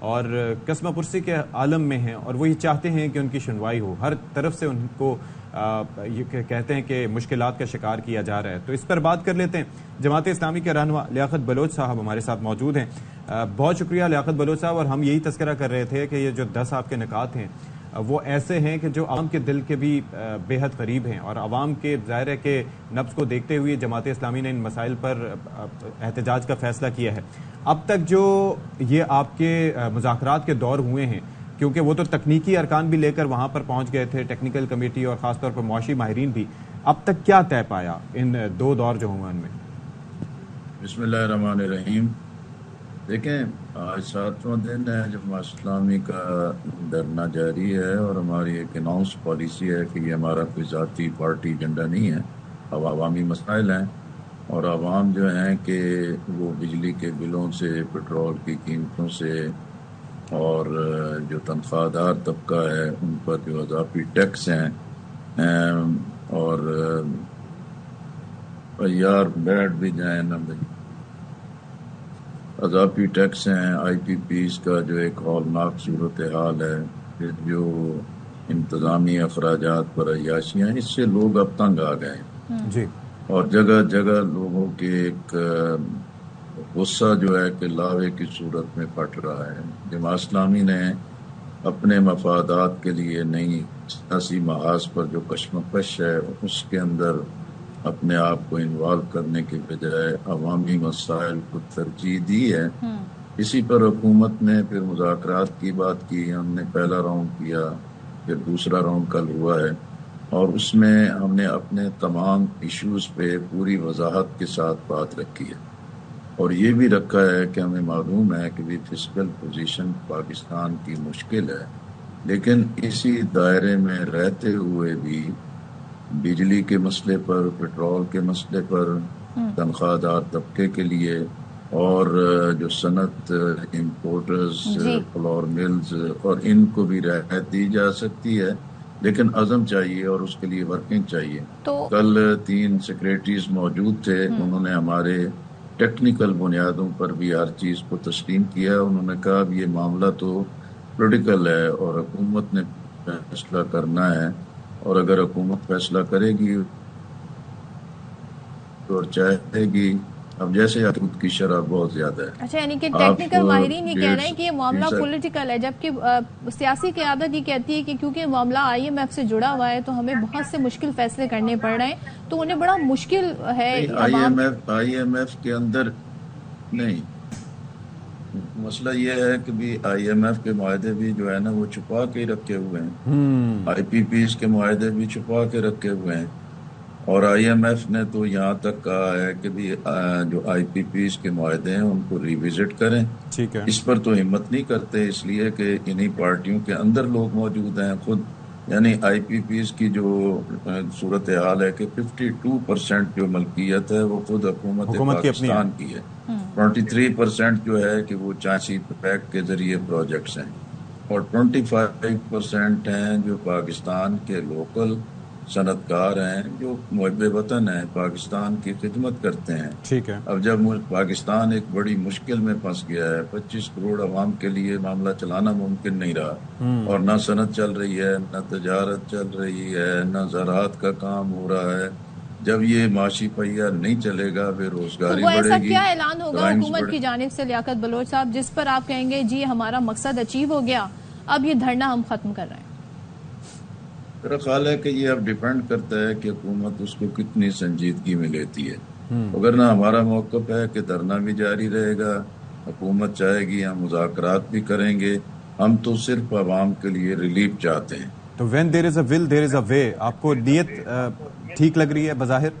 اور قسمہ پرسی کے عالم میں ہیں اور وہ یہ چاہتے ہیں کہ ان کی سنوائی ہو. ہر طرف سے ان کو یہ کہتے ہیں کہ مشکلات کا شکار کیا جا رہا ہے. تو اس پر بات کر لیتے ہیں. جماعت اسلامی کے رہنما لیاقت بلوچ صاحب ہمارے ساتھ موجود ہیں. بہت شکریہ لیاقت بلوچ صاحب. اور ہم یہی تذکرہ کر رہے تھے کہ یہ جو 10 آپ کے نکات ہیں وہ ایسے ہیں کہ جو عوام کے دل کے بھی بے حد قریب ہیں, اور عوام کے ظاہر ہے کہ نبض کو دیکھتے ہوئے جماعت اسلامی نے ان مسائل پر احتجاج کا فیصلہ کیا ہے. اب تک جو یہ آپ کے مذاکرات کے دور ہوئے ہیں, کیونکہ وہ تو تکنیکی ارکان بھی لے کر وہاں پر پہنچ گئے تھے, ٹیکنیکل کمیٹی اور خاص طور پر معاشی ماہرین بھی, اب تک کیا طے پایا ان 2 دور جو ہوئے ان میں؟ بسم اللہ الرحمن الرحیم. دیکھیں, آج 7واں دن ہے جب جماعت اسلامی کا دھرنا جاری ہے, اور ہماری ایک اناؤنس پالیسی ہے کہ یہ ہمارا کوئی ذاتی پارٹی ایجنڈا نہیں ہے, اب عوامی مسائل ہیں. اور عوام جو ہیں کہ وہ بجلی کے بلوں سے, پٹرول کی قیمتوں سے, اور جو تنخواہ دار طبقہ ہے ان پر جو اضافی ٹیکس ہیں, اور یار بیٹھ بھی جائیں نہ اضافی ٹیکس ہیں, آئی پی پیز کا جو ایک ہولناک صورتحال ہے, پھر جو انتظامی اخراجات پر عیاشیاں, اس سے لوگ اب تنگ آ گئے ہیں. جی. اور جگہ جگہ لوگوں کے ایک غصہ جو ہے کہ لاوے کی صورت میں پھٹ رہا ہے. جماعت اسلامی نے اپنے مفادات کے لیے نئی سیاسی محاذ پر جو کشمکش ہے اس کے اندر اپنے آپ کو انوالو کرنے کے بجائے عوامی مسائل کو ترجیح دی ہے. اسی پر حکومت نے پھر مذاکرات کی بات کی. ہم نے پہلا راؤنڈ کیا, پھر دوسرا راؤنڈ کل ہوا ہے, اور اس میں ہم نے اپنے تمام ایشوز پہ پوری وضاحت کے ساتھ بات رکھی ہے. اور یہ بھی رکھا ہے کہ ہمیں معلوم ہے کہ فسکل پوزیشن پاکستان کی مشکل ہے, لیکن اسی دائرے میں رہتے ہوئے بھی بجلی کے مسئلے پر, پٹرول کے مسئلے پر, تنخواہ دار طبقے کے لیے, اور جو صنعت امپورٹرز, فلور ملز, اور ان کو بھی رعایت دی جا سکتی ہے, لیکن عزم چاہیے اور اس کے لیے ورکنگ چاہیے. کل 3 سیکریٹریز موجود تھے, انہوں نے ہمارے ٹیکنیکل بنیادوں پر بھی ہر چیز کو تسلیم کیا. انہوں نے کہا اب یہ معاملہ تو پولیٹیکل ہے اور حکومت نے فیصلہ کرنا ہے, اور اگر حکومت فیصلہ کرے گی اور چاہے گی, اب جیسے حکومت کی شرح بہت زیادہ ہے. اچھا, یعنی کہ ٹیکنیکل ماہرین یہ کہہ رہے ہیں کہ یہ معاملہ پولیٹیکل ہے, جبکہ سیاسی قیادت یہ کہتی ہے کہ کیونکہ معاملہ آئی ایم ایف سے جڑا ہوا ہے تو ہمیں بہت سے مشکل فیصلے کرنے پڑ رہے ہیں, تو انہیں بڑا مشکل ہے. آئی ایم ایف کے اندر نہیں, مسئلہ یہ ہے کہ بھی آئی ایم ایف کے معاہدے بھی جو ہے نا وہ چھپا کے رکھے ہوئے ہیں, آئی پی پیز کے معاہدے بھی چھپا کے رکھے ہوئے ہیں, اور آئی ایم ایف نے تو یہاں تک کہا ہے کہ بھی جو آئی پی پیز کے معاہدے ہیں ان کو ریوزٹ کریں. ٹھیک ہے. اس پر تو ہمت نہیں کرتے, اس لیے کہ انہی پارٹیوں کے اندر لوگ موجود ہیں خود, یعنی آئی پی پیز کی جو صورتحال ہے کہ 52% جو ملکیت ہے وہ خود حکومت پاکستان کی ہے, 23% جو ہے کہ وہ چانسی پیک کے ذریعے پروجیکٹس ہیں, اور 25% ہیں جو پاکستان کے لوکل صنعت کار ہیں جو محب وطن ہیں, پاکستان کی خدمت کرتے ہیں. ٹھیک ہے. اب جب پاکستان ایک بڑی مشکل میں پھنس گیا ہے, 25 کروڑ عوام کے لیے معاملہ چلانا ممکن نہیں رہا, اور نہ صنعت چل رہی ہے, نہ تجارت چل رہی ہے, نہ زراعت کا کام ہو رہا ہے, جب یہ معاشی پہیہ نہیں چلے گا بے روزگاری بڑھے گی. ایسا کیا اعلان ہوگا حکومت کی جانب سے لیاقت بلوچ صاحب جس پر آپ کہیں گے جی ہمارا مقصد اچیو ہو گیا, اب یہ دھرنا ہم ختم کر رہے ہیں؟ میرا خیال ہے کہ یہ اب ڈیپینڈ کرتا ہے کہ حکومت اس کو کتنی سنجیدگی میں لیتی ہے. اگر نہ ہمارا موقف ہے کہ دھرنا بھی جاری رہے گا, حکومت چاہے گی ہم مذاکرات بھی کریں گے, ہم تو صرف عوام کے لیے ریلیف چاہتے ہیں. تو when there is a will there is a way, آپ کو نیت ٹھیک لگ رہی ہے بظاہر؟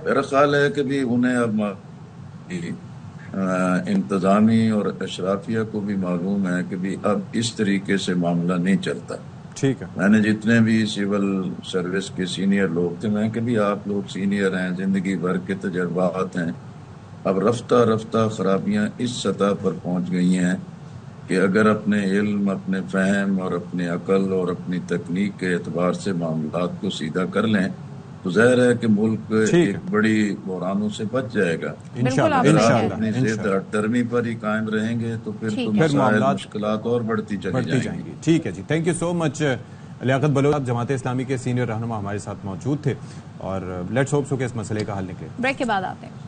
میرا خیال ہے کہ بھی انہیں اب انتظامی اور اشرافیہ کو بھی معلوم ہے کہ بھی اب اس طریقے سے معاملہ نہیں چلتا. ٹھیک ہے. میں نے جتنے بھی سول سروس کے سینئر لوگ تھے, میں کہ بھی آپ لوگ سینئر ہیں, زندگی بھر کے تجربات ہیں, اب رفتہ رفتہ خرابیاں اس سطح پر پہنچ گئی ہیں کہ اگر اپنے علم, اپنے فہم اور اپنی عقل اور اپنی تکنیک کے اعتبار سے معاملات کو سیدھا کر لیں تو ظاہر ہے کہ ملک ایک بڑی بحرانوں سے بچ جائے گا. انشاءاللہ اپنی صحت درمی پر ہی قائم رہیں گے تو پھر مسائل مشکلات اور بڑھتی چلی جائیں گی. ٹھیک ہے جی, تھینک یو سو مچ. لیاقت بلوچ آپ جماعت اسلامی کے سینئر رہنما ہمارے ساتھ موجود تھے, اور لیٹس ہوپ سو کہ اس مسئلے کا حل نکلے. بریک کے بعد آتے ہیں.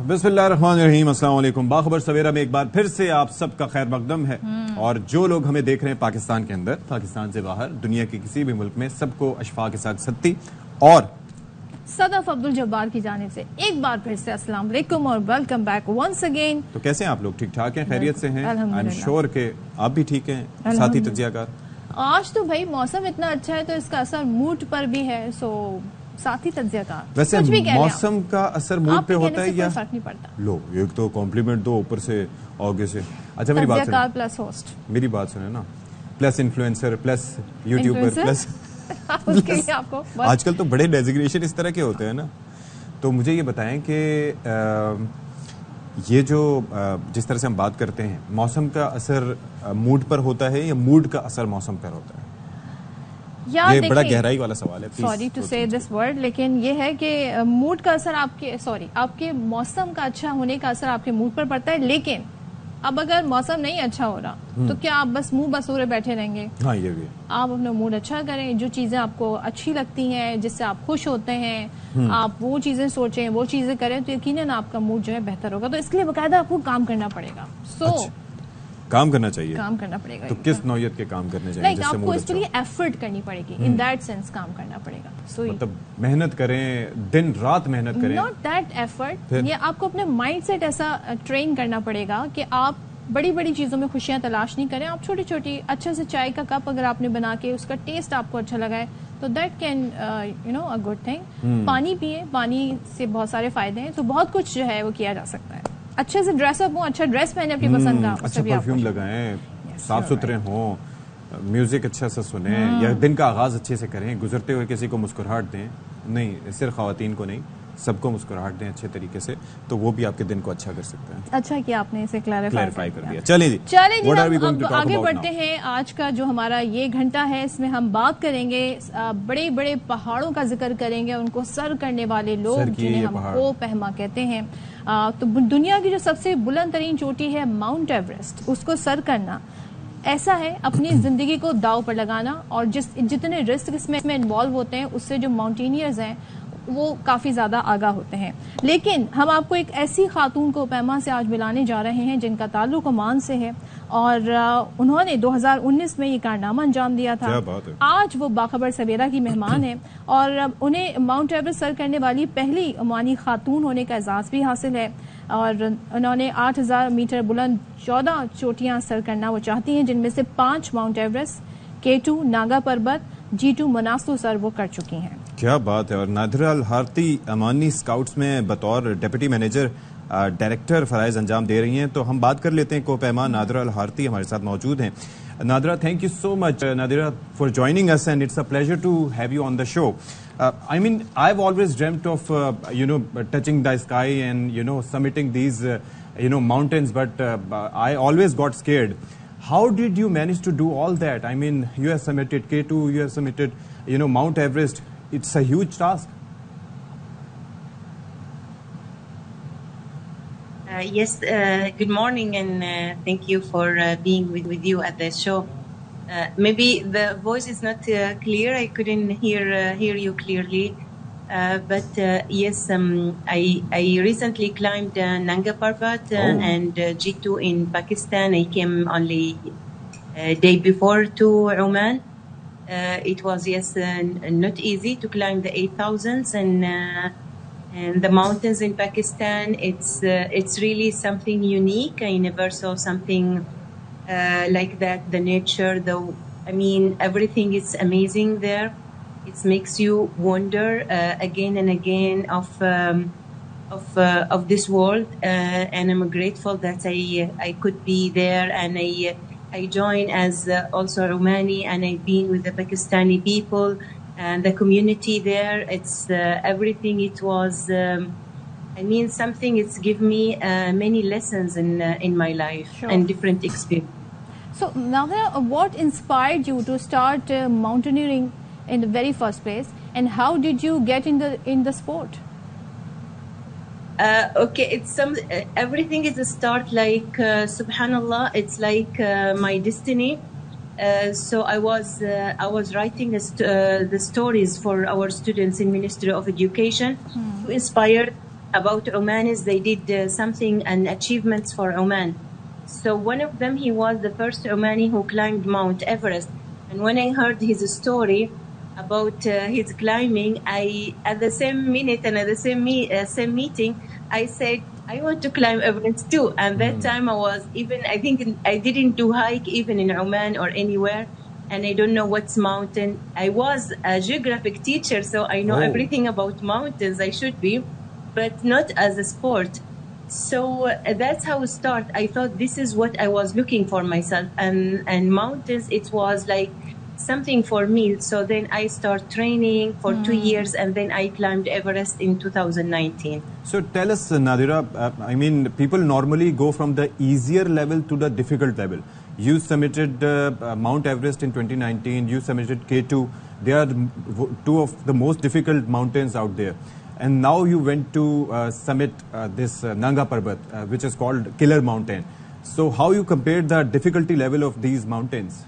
بسم اللہ الرحمن الرحیم. السلام علیکم. باخبر سویرا میں ایک بار پھر سے آپ سب کا خیر مقدم ہے. اور جو لوگ ہمیں دیکھ رہے ہیں پاکستان کے اندر, پاکستان سے باہر, دنیا کے کسی بھی ملک میں, سب کو اشفاق کے ساتھ ستی اور صدف عبدالجبار کی جانب سے ایک بار پھر سے السلام علیکم اور ویلکم بیک ونس اگین. تو کیسے ہیں آپ لوگ؟ ٹھیک ٹھاک ہیں, خیریت سے ہیں؟ آئی ایم شیور کہ آپ بھی ٹھیک ہیں, ساتھی تجزیہ کار. آج تو بھائی موسم اتنا اچھا ہے تو اس کا اثر موڈ پر بھی ہے, سو ساتھی تجزیہ کار. ویسے موسم کا اثر موڈ پہ ہوتا ہے یا فرق نہیں پڑتا؟ لو ایک تو کمپلیمنٹ دو اوپر سے آگے سے. اچھا میری بات سنیں, پلس ہوسٹ, میری بات سنیں نا, plus influencer, plus YouTuber, plus آج کل تو بڑے ڈیزگنیشن اس طرح کے ہوتے ہیں نا. تو مجھے یہ بتائیں کہ یہ جو جس طرح سے ہم بات کرتے ہیں, موسم کا اثر موڈ پر ہوتا ہے یا موڈ کا اثر موسم پر ہوتا ہے؟ یہ بڑا گہرائی والا سوال ہے, سوری ٹو سے دس ورڈ, لیکن یہ ہے کہ موڈ کا اثر آپ کے موسم کا اچھا ہونے کا اثر آپ کے موڈ پر پڑتا ہے. لیکن اب اگر موسم نہیں اچھا ہو رہا تو کیا آپ بس منہ بسورے بیٹھے رہیں گے؟ ہاں یہ بھی. آپ اپنا موڈ اچھا کریں, جو چیزیں آپ کو اچھی لگتی ہیں, جس سے آپ خوش ہوتے ہیں, آپ وہ چیزیں سوچیں, وہ چیزیں کریں, تو یقیناً آپ کا موڈ جو ہے بہتر ہوگا. تو اس کے لیے باقاعدہ آپ کو کام کرنا پڑے گا. کام کرنا چاہیے, کام کرنا پڑے گا. تو کس نوعیت کے کام کرنے چاہیے؟ لائک آپ کو اس کے لیے ایفرٹ کرنی پڑے گی, ان دیٹ سینس کام کرنا پڑے گا. مطلب محنت کریں, دن رات محنت کریں. ناٹ دیٹ ایفرٹ, یہ آپ کو اپنے مائنڈ سیٹ ایسا ٹرین کرنا پڑے گا کہ آپ بڑی بڑی چیزوں میں خوشیاں تلاش نہیں کریں. آپ چھوٹی چھوٹی اچھا سے چائے کا کپ اگر آپ نے بنا کے اس کا ٹیسٹ آپ کو اچھا لگا ہے تو that can a good thing. پانی پیئے, پانی سے بہت سارے فائدے ہیں. تو بہت کچھ جو ہے وہ کیا جا سکتا ہے. اچھے سے ڈریس اپ ہوں, اچھا ڈریس پہنے اپنی پسند کا, اچھا پرفیوم لگائیں, صاف ستھرے ہوں, میوزک اچھا سا سنیں, یا دن کا آغاز اچھے سے کریں, گزرتے ہوئے کسی کو مسکراہٹ دیں. نہیں, صرف خواتین کو نہیں, سب کو مسکراہٹ دیں اچھے طریقے سے, تو وہ بھی آپ کے دن کو اچھا کر سکتے ہیں. اچھا کہ آپ نے اسے کلیریفائی کر دیا. چلیں جی اب آگے بڑھتے ہیں. آج کا جو ہمارا یہ گھنٹہ ہے اس میں ہم بات کریں گے, بڑے بڑے پہاڑوں کا ذکر کریں گے, ان کو سر کرنے والے لوگ جنہیں ہم کو پہما کہتے ہیں. تو دنیا کی جو سب سے بلند ترین چوٹی ہے ماؤنٹ ایوریسٹ, اس کو سر کرنا ایسا ہے اپنی زندگی کو داؤ پر لگانا, اور جتنے رسک اس میں انوالو ہوتے ہیں اس سے جو ماؤنٹینئرز ہیں وہ کافی زیادہ آگاہ ہوتے ہیں. لیکن ہم آپ کو ایک ایسی خاتون کو پیما سے آج ملانے جا رہے ہیں جن کا تعلق عمان سے ہے, اور انہوں نے 2019 میں یہ کارنامہ انجام دیا تھا. آج وہ باخبر سویرا کی مہمان ہیں, اور انہیں ماؤنٹ ایوریسٹ سر کرنے والی پہلی عمانی خاتون ہونے کا اعزاز بھی حاصل ہے. اور انہوں نے 8000 میٹر بلند 14 چوٹیاں سر کرنا وہ چاہتی ہیں, جن میں سے 5 ماؤنٹ ایوریسٹ, K2 ناگا پربت, G2 مناسو سر وہ کر چکی ہیں. کیا بات ہے. اور نادرہ الحارتی امانی اسکاؤٹس میں بطور ڈپٹی مینیجر ڈائریکٹر فرائض انجام دے رہی ہیں. تو ہم بات کر لیتے ہیں, کو پیما نادرہ الحارتی ہمارے ساتھ موجود ہیں. Nadira, thank you so much Nadira for joining us, and it's a pleasure to have you on the show. I mean, I've always dreamt of touching the sky and summiting these mountains, but I always got scared. How did you manage to do all that? I mean, you have submitted K2, you have submitted Mount Everest. It's a huge task. Yes, good morning, and thank you for being with you at the show. Maybe the voice is not clear. I couldn't hear you clearly. But yes, I recently climbed Nanga Parbat and G2 in Pakistan. I came only day before to Oman. It was not easy to climb the 8000s and the mountains in Pakistan. It's really something unique. I never saw something like that. The nature, everything is amazing there. It makes you wonder again and again of this world, and I'm grateful that I could be there, and I joined as also Romani, and I've been with the Pakistani people and the community there. It's everything. It was something. It's given me many lessons in my life. Sure. And different experiences. So Nadira, what inspired you to start mountaineering in the very first place, and how did you get in the sport? Okay, it's everything is a start, like subhanallah, it's like my destiny. So I was writing the stories for our students in Ministry of Education to inspire about Omanis. They did something and achievements for Oman. So one of them, he was the first Omani who climbed Mount Everest. And when I heard his story about his climbing, at the same minute and at the same meeting, I said, I want to climb Everest too. And that time I think I didn't do hike even in Oman or anywhere. And I don't know what's mountain. I was a geographic teacher, so I know everything about mountains. I should be, but not as a sport. So that's how it started. I thought this is what I was looking for myself. And mountains, it was like something for me. So then I started training for 2 years, and then I climbed Everest in 2019. So tell us, Nadira, I mean, people normally go from the easier level to the difficult level. You submitted Mount Everest in 2019, you submitted K2. They are two of the most difficult mountains out there. And now you went to summit this Nanga Parbat, which is called Killer Mountain. So how you compared the difficulty level of these mountains?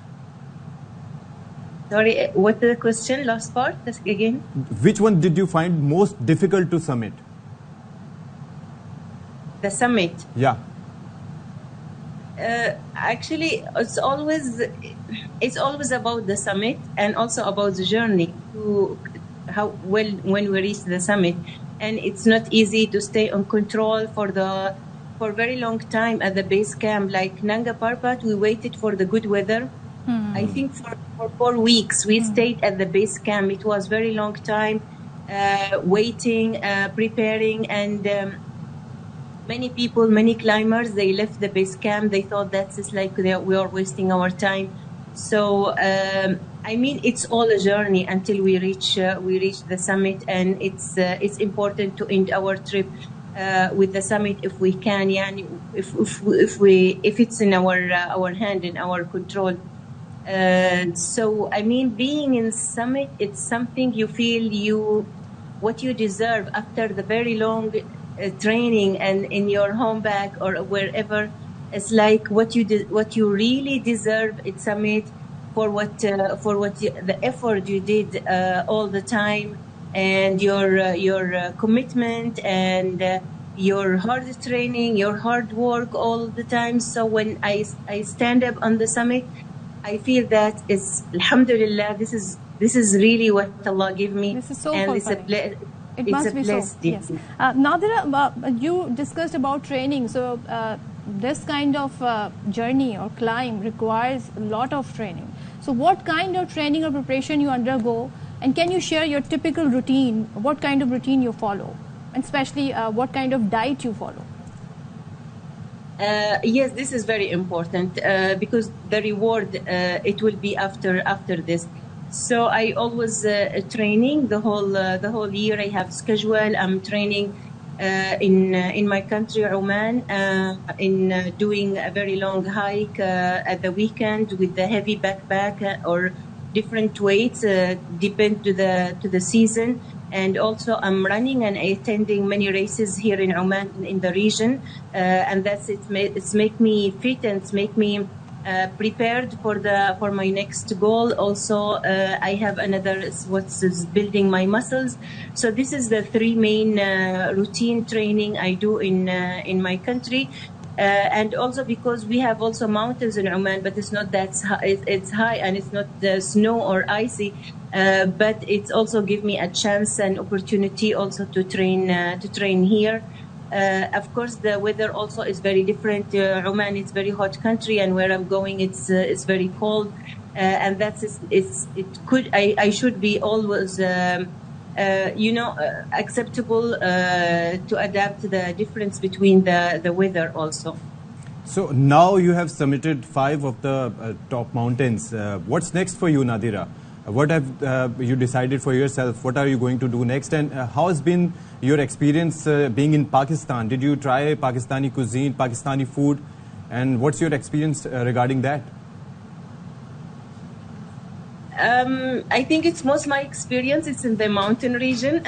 Sorry, what's the question? Last part again? Which one did you find most difficult to summit? The summit? Yeah. Actually, it's always about the summit and also about the journey to when we reach the summit. And it's not easy to stay on control for a very long time at the base camp. Like Nanga Parbat, we waited for the good weather. I think for 4 weeks we stayed at the base camp. It was very long time waiting, preparing, and many people, many climbers, they left the base camp. They thought that's like we are wasting our time. So I mean, it's all a journey until we reach the summit, and it's important to end our trip with the summit if we can. Yeah, if it's in our hand, in our control. So I mean, being in summit, it's something you feel what you deserve after the very long training, and in your home back or wherever. It's like what you really deserve at summit for the effort you did all the time, and your commitment and your hard training, your hard work all the time. So when I stand up on the summit, I feel that it's alhamdulillah. This is really what Allah gave me. This is so and fulfilling. It must be so. Yes. Nadira, you discussed about training. So this kind of journey or climb requires a lot of training. So what kind of training or preparation you undergo, and can you share your typical routine? What kind of routine you follow, and especially what kind of diet you follow? Yes, this is very important because the reward it will be after this. So I always training the whole year. I have schedule. I'm training in my country, Oman, in doing a very long hike at the weekend with the heavy backpack or different weights, depend to the season. And also I'm running and attending many races here in Oman, in the region, and it's make me fit and it's make me prepared for my next goal. Also, I have another what's building my muscles. So this is the 3 main routine training I do in my country. And also because we have also mountains in Oman, but it's not that high, it's high and it's not snow or icy, but it's also give me a chance and opportunity also to train here. Of course, the weather also is very different. Oman is very hot country, and where I'm going, it's very cold, and I should be always. Acceptable to adapt the difference between the weather also. So now you have submitted 5 of the top mountains. What's next for you, Nadira? What have you decided for yourself? What are you going to do next? And how has been your experience being in Pakistan? Did you try Pakistani cuisine, Pakistani food? And what's your experience regarding that? I think it's most my experience. It's in the mountain region,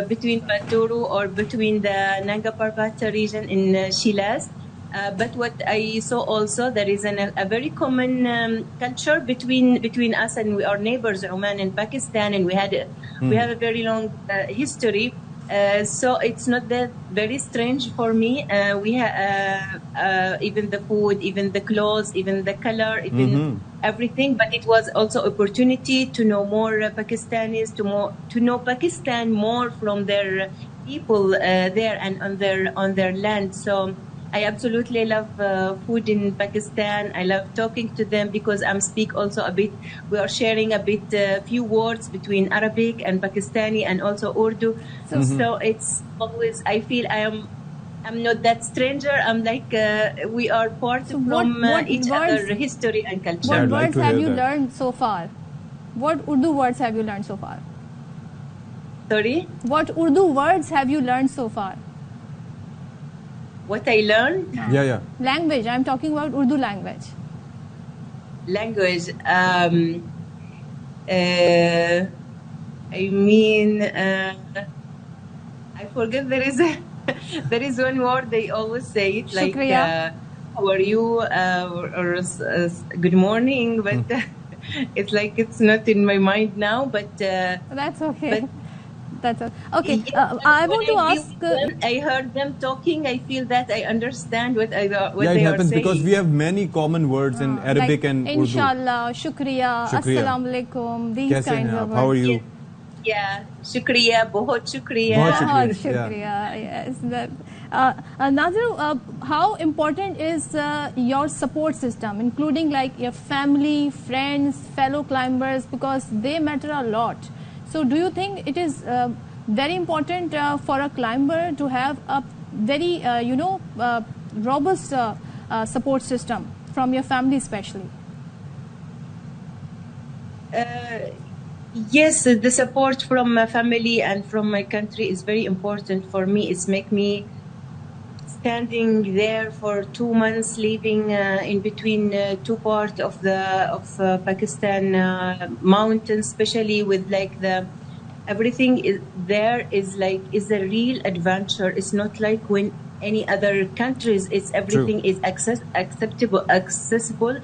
between Banduru or between the Nanga Parbat region in Shiraz. But what I saw also, there is a very common culture between us and our neighbors, Oman and Pakistan, and we have a very long history. So it's not that very strange for me. We have even the food, even the clothes, even the color, even everything. But it was also opportunity to know more Pakistanis, to know Pakistan more from their people there and on their land. So I absolutely love food in Pakistan. I love talking to them because I'm speak also a bit. We are sharing a bit, few words between Arabic and Pakistani and also Urdu. So it's always, I feel I'm not that stranger. I'm like we are part from each other's history and culture. What words have you learned so far? What Urdu words have you learned so far? Sorry? What Urdu words have you learned so far? What I learned? Yeah. Language. I'm talking about Urdu language. Language. I mean, I forget. There is one word they always say it, like how are you or good morning, but it's like it's not in my mind now. But that's okay. That's okay. I want to ask. I heard them talking. I feel that I understand what they are saying. It happens because we have many common words in Arabic like and Urdu. Inshallah, shukriya, assalamu alaikum, these kinds of words. How are you? Yeah, shukriya, bahut shukriya. Bahut shukriya. Yes. Nazir, how important is your support system, including like your family, friends, fellow climbers, because they matter a lot. So do you think it is very important for a climber to have a very, robust support system from your family especially? Yes, the support from my family and from my country is very important for me. It's make me standing there for 2 months, living in between two parts of Pakistan mountains, especially with like everything there is a real adventure. It's not like when any other countries. It's everything True. Is accessible.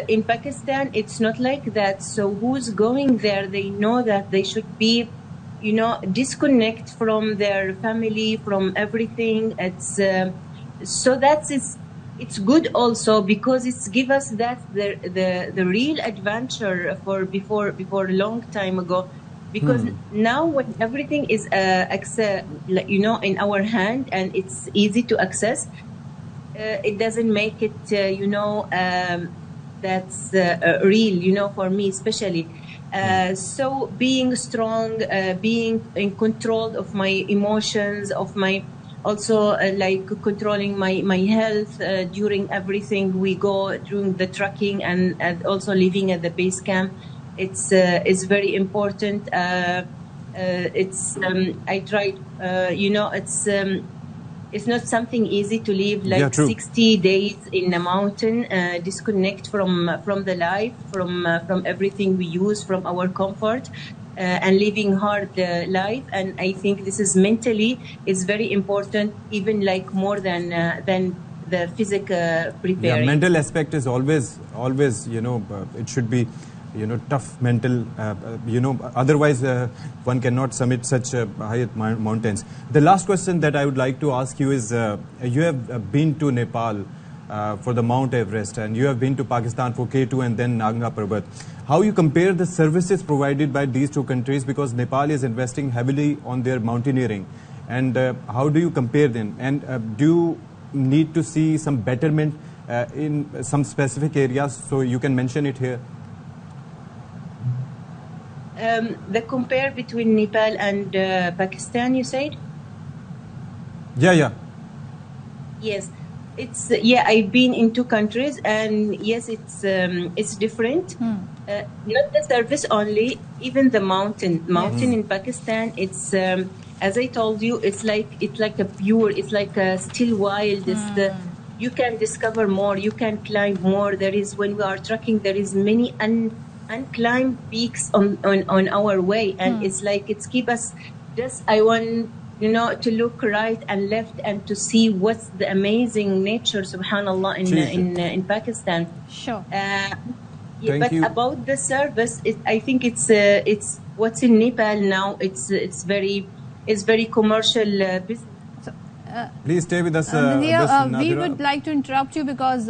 In Pakistan, it's not like that. So who's going there? They know that they should be, disconnect from their family, from everything. It's it's good also because it's give us that the real adventure for before a long time ago. Because now when everything is in our hand and it's easy to access, it doesn't make it that's real, for me especially. So being strong, being in control of my emotions, of my also controlling my health during everything we go during the trekking and also living at the base camp. It's very important. I tried, it's not something easy to live 60 days in a mountain, disconnect from the life, from everything we use, from our comfort, and living hard life. And I think this is mentally is very important, even more than the physical preparing. Yeah, mental aspect is always it should be tough mental, otherwise one cannot summit such high mountains. The last question that I would like to ask you is, you have been to Nepal for the Mount Everest, and you have been to Pakistan for K2 and then Nanga Parbat. How you compare the services provided by these two countries, because Nepal is investing heavily on their mountaineering, and how do you compare them, and do you need to see some betterment in some specific areas, so you can mention it here? The compare between Nepal and Pakistan, you said? Yeah. Yes, it's I've been in two countries, and yes, it's different. Not the service only, even the mountain in Pakistan. It's as I told you, it's like a pure, it's like a still wild. You can discover more, you can climb more. There is, when we are trekking, there is many and climb peaks on our way, and it's like it's keep us just, I want, to look right and left and to see what's the amazing nature, subhanallah, in Pakistan. Sure. But you. About the service, I think it's what's in Nepal now. It's very commercial business. Please stay with us. We would like to interrupt you because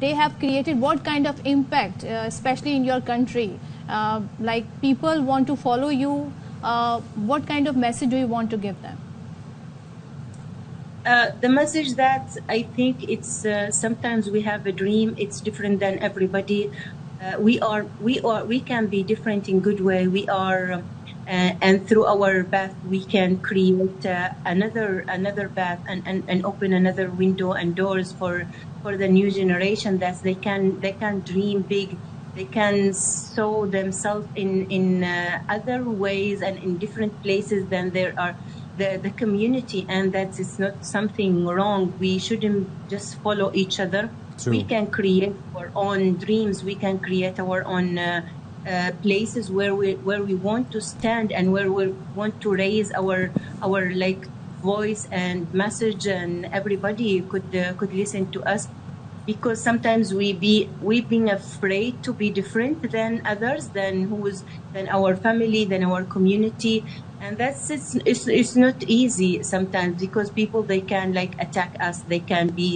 they have created, what kind of impact especially in your country, like people want to follow you, what kind of message do you want to give them? The message that I think it's sometimes we have a dream, it's different than everybody. We can be different in good way. We are and through our path we can create another path and open another window and doors for the new generation, that they can dream big. They can sow themselves in other ways and in different places than there are the community, and that is not something wrong. We shouldn't just follow each other. True. We can create our own dreams. We can create our own places where we want to stand and where we want to raise our like voice and message, and everybody could listen to us. Because sometimes we being afraid to be different than others, than our family, than our community, and it's not easy sometimes, because people, they can like attack us, they can be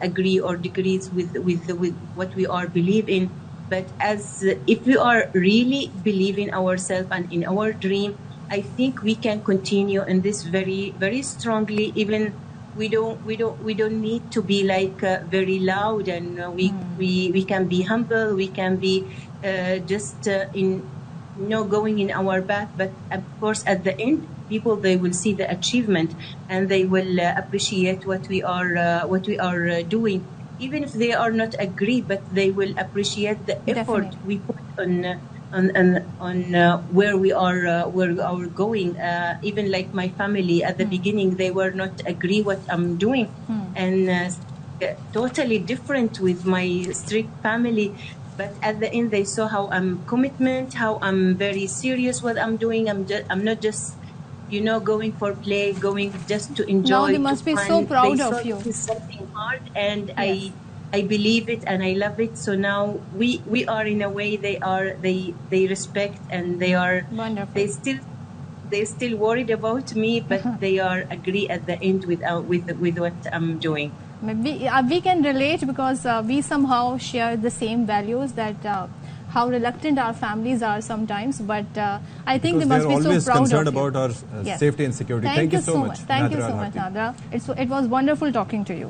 agree or degrees with what we are believe in. But as if we are really believing ourselves and in our dream, I think we can continue in this very very strongly. Even we don't need to be like very loud, and we can be humble. We can be just going in our path. But of course, at the end, people, they will see the achievement and they will appreciate what we are doing. Even if they are not agree, but they will appreciate the effort we put on where we are going. Even like my family at the beginning, they were not agree what I'm doing, and totally different with my strict family. But at the end, they saw how I'm commitment, how I'm very serious what I'm doing. I'm not just going for play, going just to enjoy. Now they must be so proud of you. It's something hard, and yes. I believe it and I love it. So now we are in a way they respect, and they are wonderful. They still worried about me, but they are agree at the end with what I'm doing. Maybe we can relate because we somehow share the same values, that how reluctant our families are sometimes, but I think they must be so proud concerned of you. about our safety and security. Thank you so much. Thank you so much, Nadra. It was wonderful talking to you.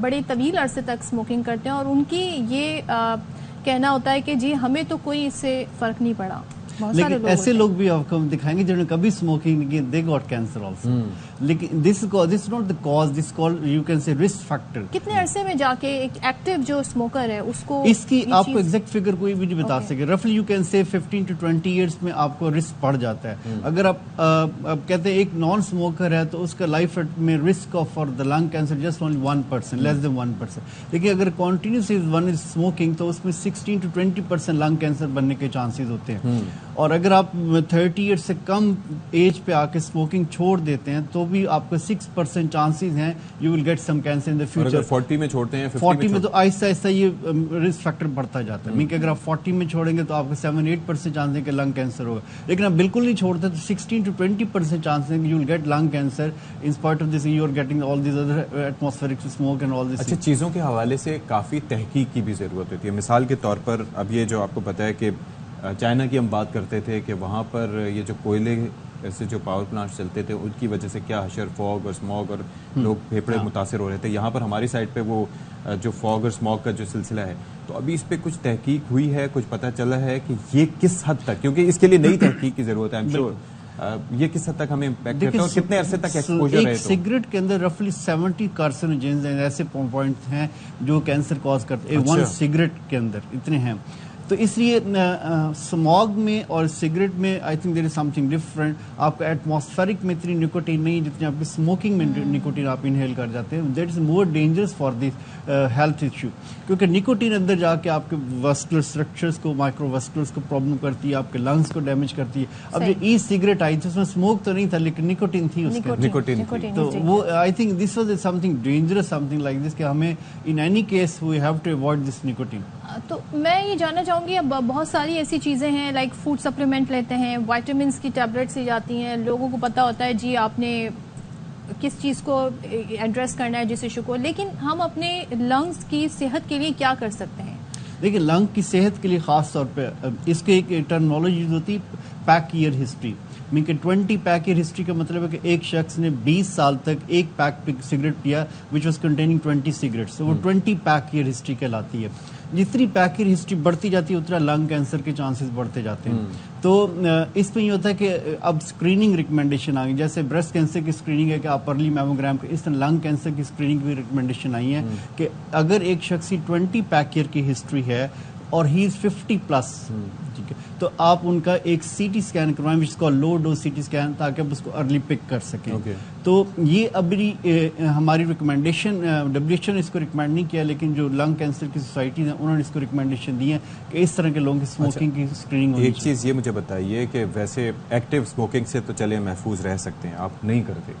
بڑے طویل عرصے تک smoking کرتے ہیں اور ان کی یہ کہنا ہوتا ہے کہ جی ہمیں تو کوئی اس سے فرق نہیں پڑا. لیکن ایسے لوگ بھی آپ کو دکھائیں گے جنہوں نے کبھی اسموکنگ نہیں کی, دے گاٹ کینسر آلسو. لیکن this is not the cause, this call you can say risk factor. کتنے عرصے میں جا کے ایک ایکٹیو جو اسموکر ہے اس کو اس کی آپ کو ایگزیکٹ فگر کوئی بھی نہیں بتا سکے. رفلی یو کین سے 15 to 20 ایئرس میں آپ کو رسک پڑ جاتا ہے. اگر آپ کہتے ہیں ایک نان اسموکر ہے تو اس کا لائف میں risk of for the lung cancer just only 1%, لیس دین 1%. لیکن اگر کنٹینیوسلی ون از اسموکنگ تو اس میں 16 to 20% لنگ کینسر بننے کے چانسز ہوتے ہیں. اور اگر آپ 30 ایئر سے کم ایج پہ آ کے اسموکنگ چھوڑ دیتے ہیں تو بھی آپ کو 6% چانسز ہیں you will get some cancer in the future. 40 میں چھوڑتے ہیں 40 میں تو آہستہ آہستہ یہ رسک فیکٹر بڑھتا جاتا ہے. مین کہ اگر آپ 40 میں چھوڑیں گے تو آپ کو 7-8% چانس ہے کہ لنگ کینسر ہوگا. لیکن آپ بالکل نہیں چھوڑتے تو 16 to 20% چانس ہے کہ you will get lung cancer in spite of this you are getting all these other atmospheric smoke and all this. اچھا, چیزوں کے حوالے سے کافی تحقیق کی بھی ضرورت ہوتی ہے. مثال کے طور پر اب یہ جو آپ کو پتہ ہے کہ چائنا کی ہم بات کرتے تھے کہ وہاں پر یہ جو کوئلے سے جو پاور پلانٹ چلتے تھے ان کی وجہ سے کیا حشر, فوگ اور اسموگ اور لوگ پھیپھڑے متاثر ہو رہے تھے. یہاں پر ہماری سائڈ پہ وہ جو فوگ اور اسموگ کا جو سلسلہ ہے تو ابھی اس پہ کچھ تحقیق ہوئی ہے, کچھ پتہ چلا ہے کہ یہ کس حد تک, کیونکہ اس کے لیے نئی تحقیق کی ضرورت ہے, یہ کس حد تک ہمیں امپیکٹ کرتا ہے اور کتنے عرصے تک ایکسپوجر رہے. ایک سگریٹ کے اندر رفلی 70 کارسینوجینز ایسے پوائنٹس ہیں جو کینسر کاز کرتے ہیں. 1 سگریٹ کے اندر اتنے ہیں. تو اس لیے اسموگ میں اور سگریٹ میں I think there is some thing different. آپ کو ایٹماسفیرک میں اتنی نکوٹین نہیں جتنی آپ کی اسموکنگ میں نکوٹین آپ انہیل کر جاتے ہیں. That is more dangerous for this health issue, کیونکہ نکوٹین اندر جا کے آپ کے واسکولر اسٹرکچرس کو, مائکرو واسکولرس کو پرابلم کرتی ہے, آپ کے لنگس کو ڈیمیج کرتی ہے. اب جو ای سگریٹ آئی تھی اس میں اسموک تو نہیں تھا لیکن نکوٹین تھی اس کے, تو وہ I think this was something dangerous, something like this کہ ہمیں in any case we have to avoid this nicotine. تو میں یہ جاننا چاہوں گی اب بہت ساری ایسی چیزیں ہیں لائک فوڈ سپلیمنٹ لیتے ہیں, وائٹامنس کی ٹیبلٹس لی جاتی ہیں, لوگوں کو پتہ ہوتا ہے جی آپ نے کس چیز کو ایڈریس کرنا ہے جس ایشو کو, لیکن ہم اپنے لنگس کی صحت کے لیے کیا کر سکتے ہیں؟ دیکھیں لنگ کی صحت کے لیے خاص طور پہ اس کے ایک ٹرمنالوجی ہوتی پیک ایئر ہسٹری. مین کہ 20 پیک ایئر ہسٹری کا مطلب ہے کہ ایک شخص نے 20 سال تک ایک پیک سگریٹ پیا وچ واز کنٹیننگ 20 سگریٹس, وہ 20 پیک ایئر ہسٹری کہلاتی ہے. جتنی پیک ایئر ہسٹری بڑھتی جاتی ہے اتنا لنگ کینسر کے چانسز بڑھتے جاتے ہیں. تو اس میں یہ ہوتا ہے کہ اب اسکریننگ ریکمنڈیشن آ گئی, جیسے بریسٹ کینسر کی اسکریننگ ہے کہ آپ ارلی میموگرام کے, اس طرح لنگ کینسر کی اسکریننگ کی ریکمنڈیشن آئی ہے کہ اگر ایک شخص کی 20 پیک ایئر کی ہسٹری ہے اور ہی از 50+, ٹھیک ہے, تو آپ ان کا ایک سی ٹی اسکین کروائیں وچ کو لو ڈوز سی ٹی اسکین, تاکہ آپ اس کو ارلی پک کر سکیں. تو یہ ابھی ہماری ریکمنڈیشن, WHO نے اس کو ریکمینڈ نہیں کیا, لیکن جو لنگ کینسر کی سوسائٹیز ہیں انہوں نے اس کو ریکمنڈیشن دی ہے کہ اس طرح کے لوگوں کی اسموکنگ کی اسکریننگ ہونی چاہیے. ایک چیز یہ مجھے بتائیے کہ ویسے ایکٹیو اسموکنگ سے تو چلے محفوظ رہ سکتے ہیں, آپ نہیں کرتے.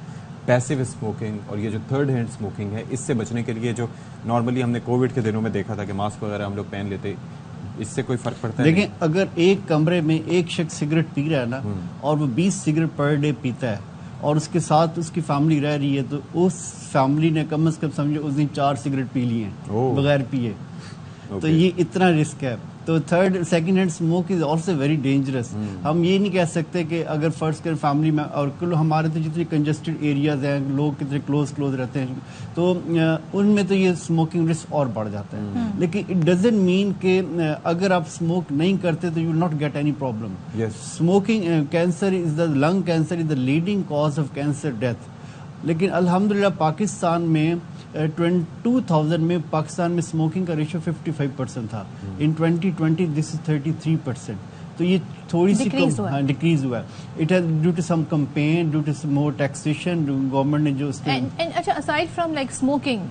پیسیو اسموکنگ اور یہ جو تھرڈ ہینڈ اسموکنگ ہے, اس سے بچنے کے لیے جو نارملی ہم نے کووڈ کے دنوں میں دیکھا تھا کہ ماسک وغیرہ ہم لوگ پہن لیتے, اس سے کوئی فرق پڑتا ہے؟ دیکھیں اگر ایک کمرے میں ایک شخص سگریٹ پی رہا ہے نا اور وہ 20 سگریٹ پر ڈے پیتا ہے اور اس کے ساتھ اس کی فیملی رہ رہی ہے, تو اس فیملی نے کم از کم سمجھو اس دن 4 سگریٹ پی لیے ہیں بغیر پیے. تو یہ اتنا رسک ہے. تو second hand smoke is also very dangerous. ہم یہ نہیں کہہ سکتے کہ اگر فرض کر فیملی میں, اور ہمارے تو جتنے کنجسٹڈ ایریاز ہیں, لوگ کتنے کلوز رہتے ہیں, تو ان میں تو یہ اسموکنگ رسک اور بڑھ جاتا ہے. لیکن اٹ ڈزنٹ مین کہ اگر آپ اسموک نہیں کرتے تو you will not get any problem. Smoking cancer is the lung cancer is the leading cause of cancer death. لیکن الحمدللہ پاکستان میں 2000 میں پاکستان میں اسموکنگ کا ریشو 55% تھا. ان 2020 دس از 33%. تو یہ تھوڑی سی ڈیکریز ہوا ہے. It has due to some campaign, due to more taxation, government نے جو. اچھا, اسائڈ فرام لائک اسموکنگ,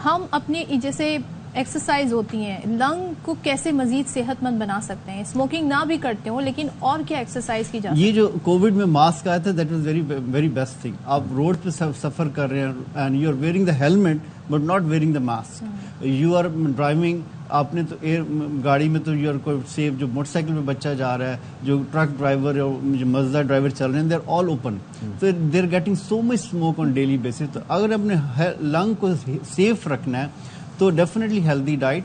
ہم اپنے جیسے ایکسرسائز ہوتی ہیں, لنگ کو کیسے مزید صحت مند بنا سکتے ہیں؟ اسموکنگ نہ بھی کرتے ہوں لیکن اور کیا ایکسرسائز کی جاتی ہے؟ یہ جو کووڈ میں ماسک آیا تھا that was very best thing. آپ روڈ پہ سفر کر رہے ہیں and you are wearing the helmet but not wearing the mask. You are driving, آپ نے تو گاڑی میں تو یو آر کوئی سیف, جو موٹر سائیکل میں بچہ جا رہا ہے, جو ٹرک ڈرائیور اور جو مزدہ ڈرائیور چل رہے ہیں, دے آر آل اوپن. تو they are getting so much smoke on daily basis. تو اگر اپنے لنگ کو سیف رکھنا ہے تو ڈیفینیٹلی ہیلدی ڈائٹ,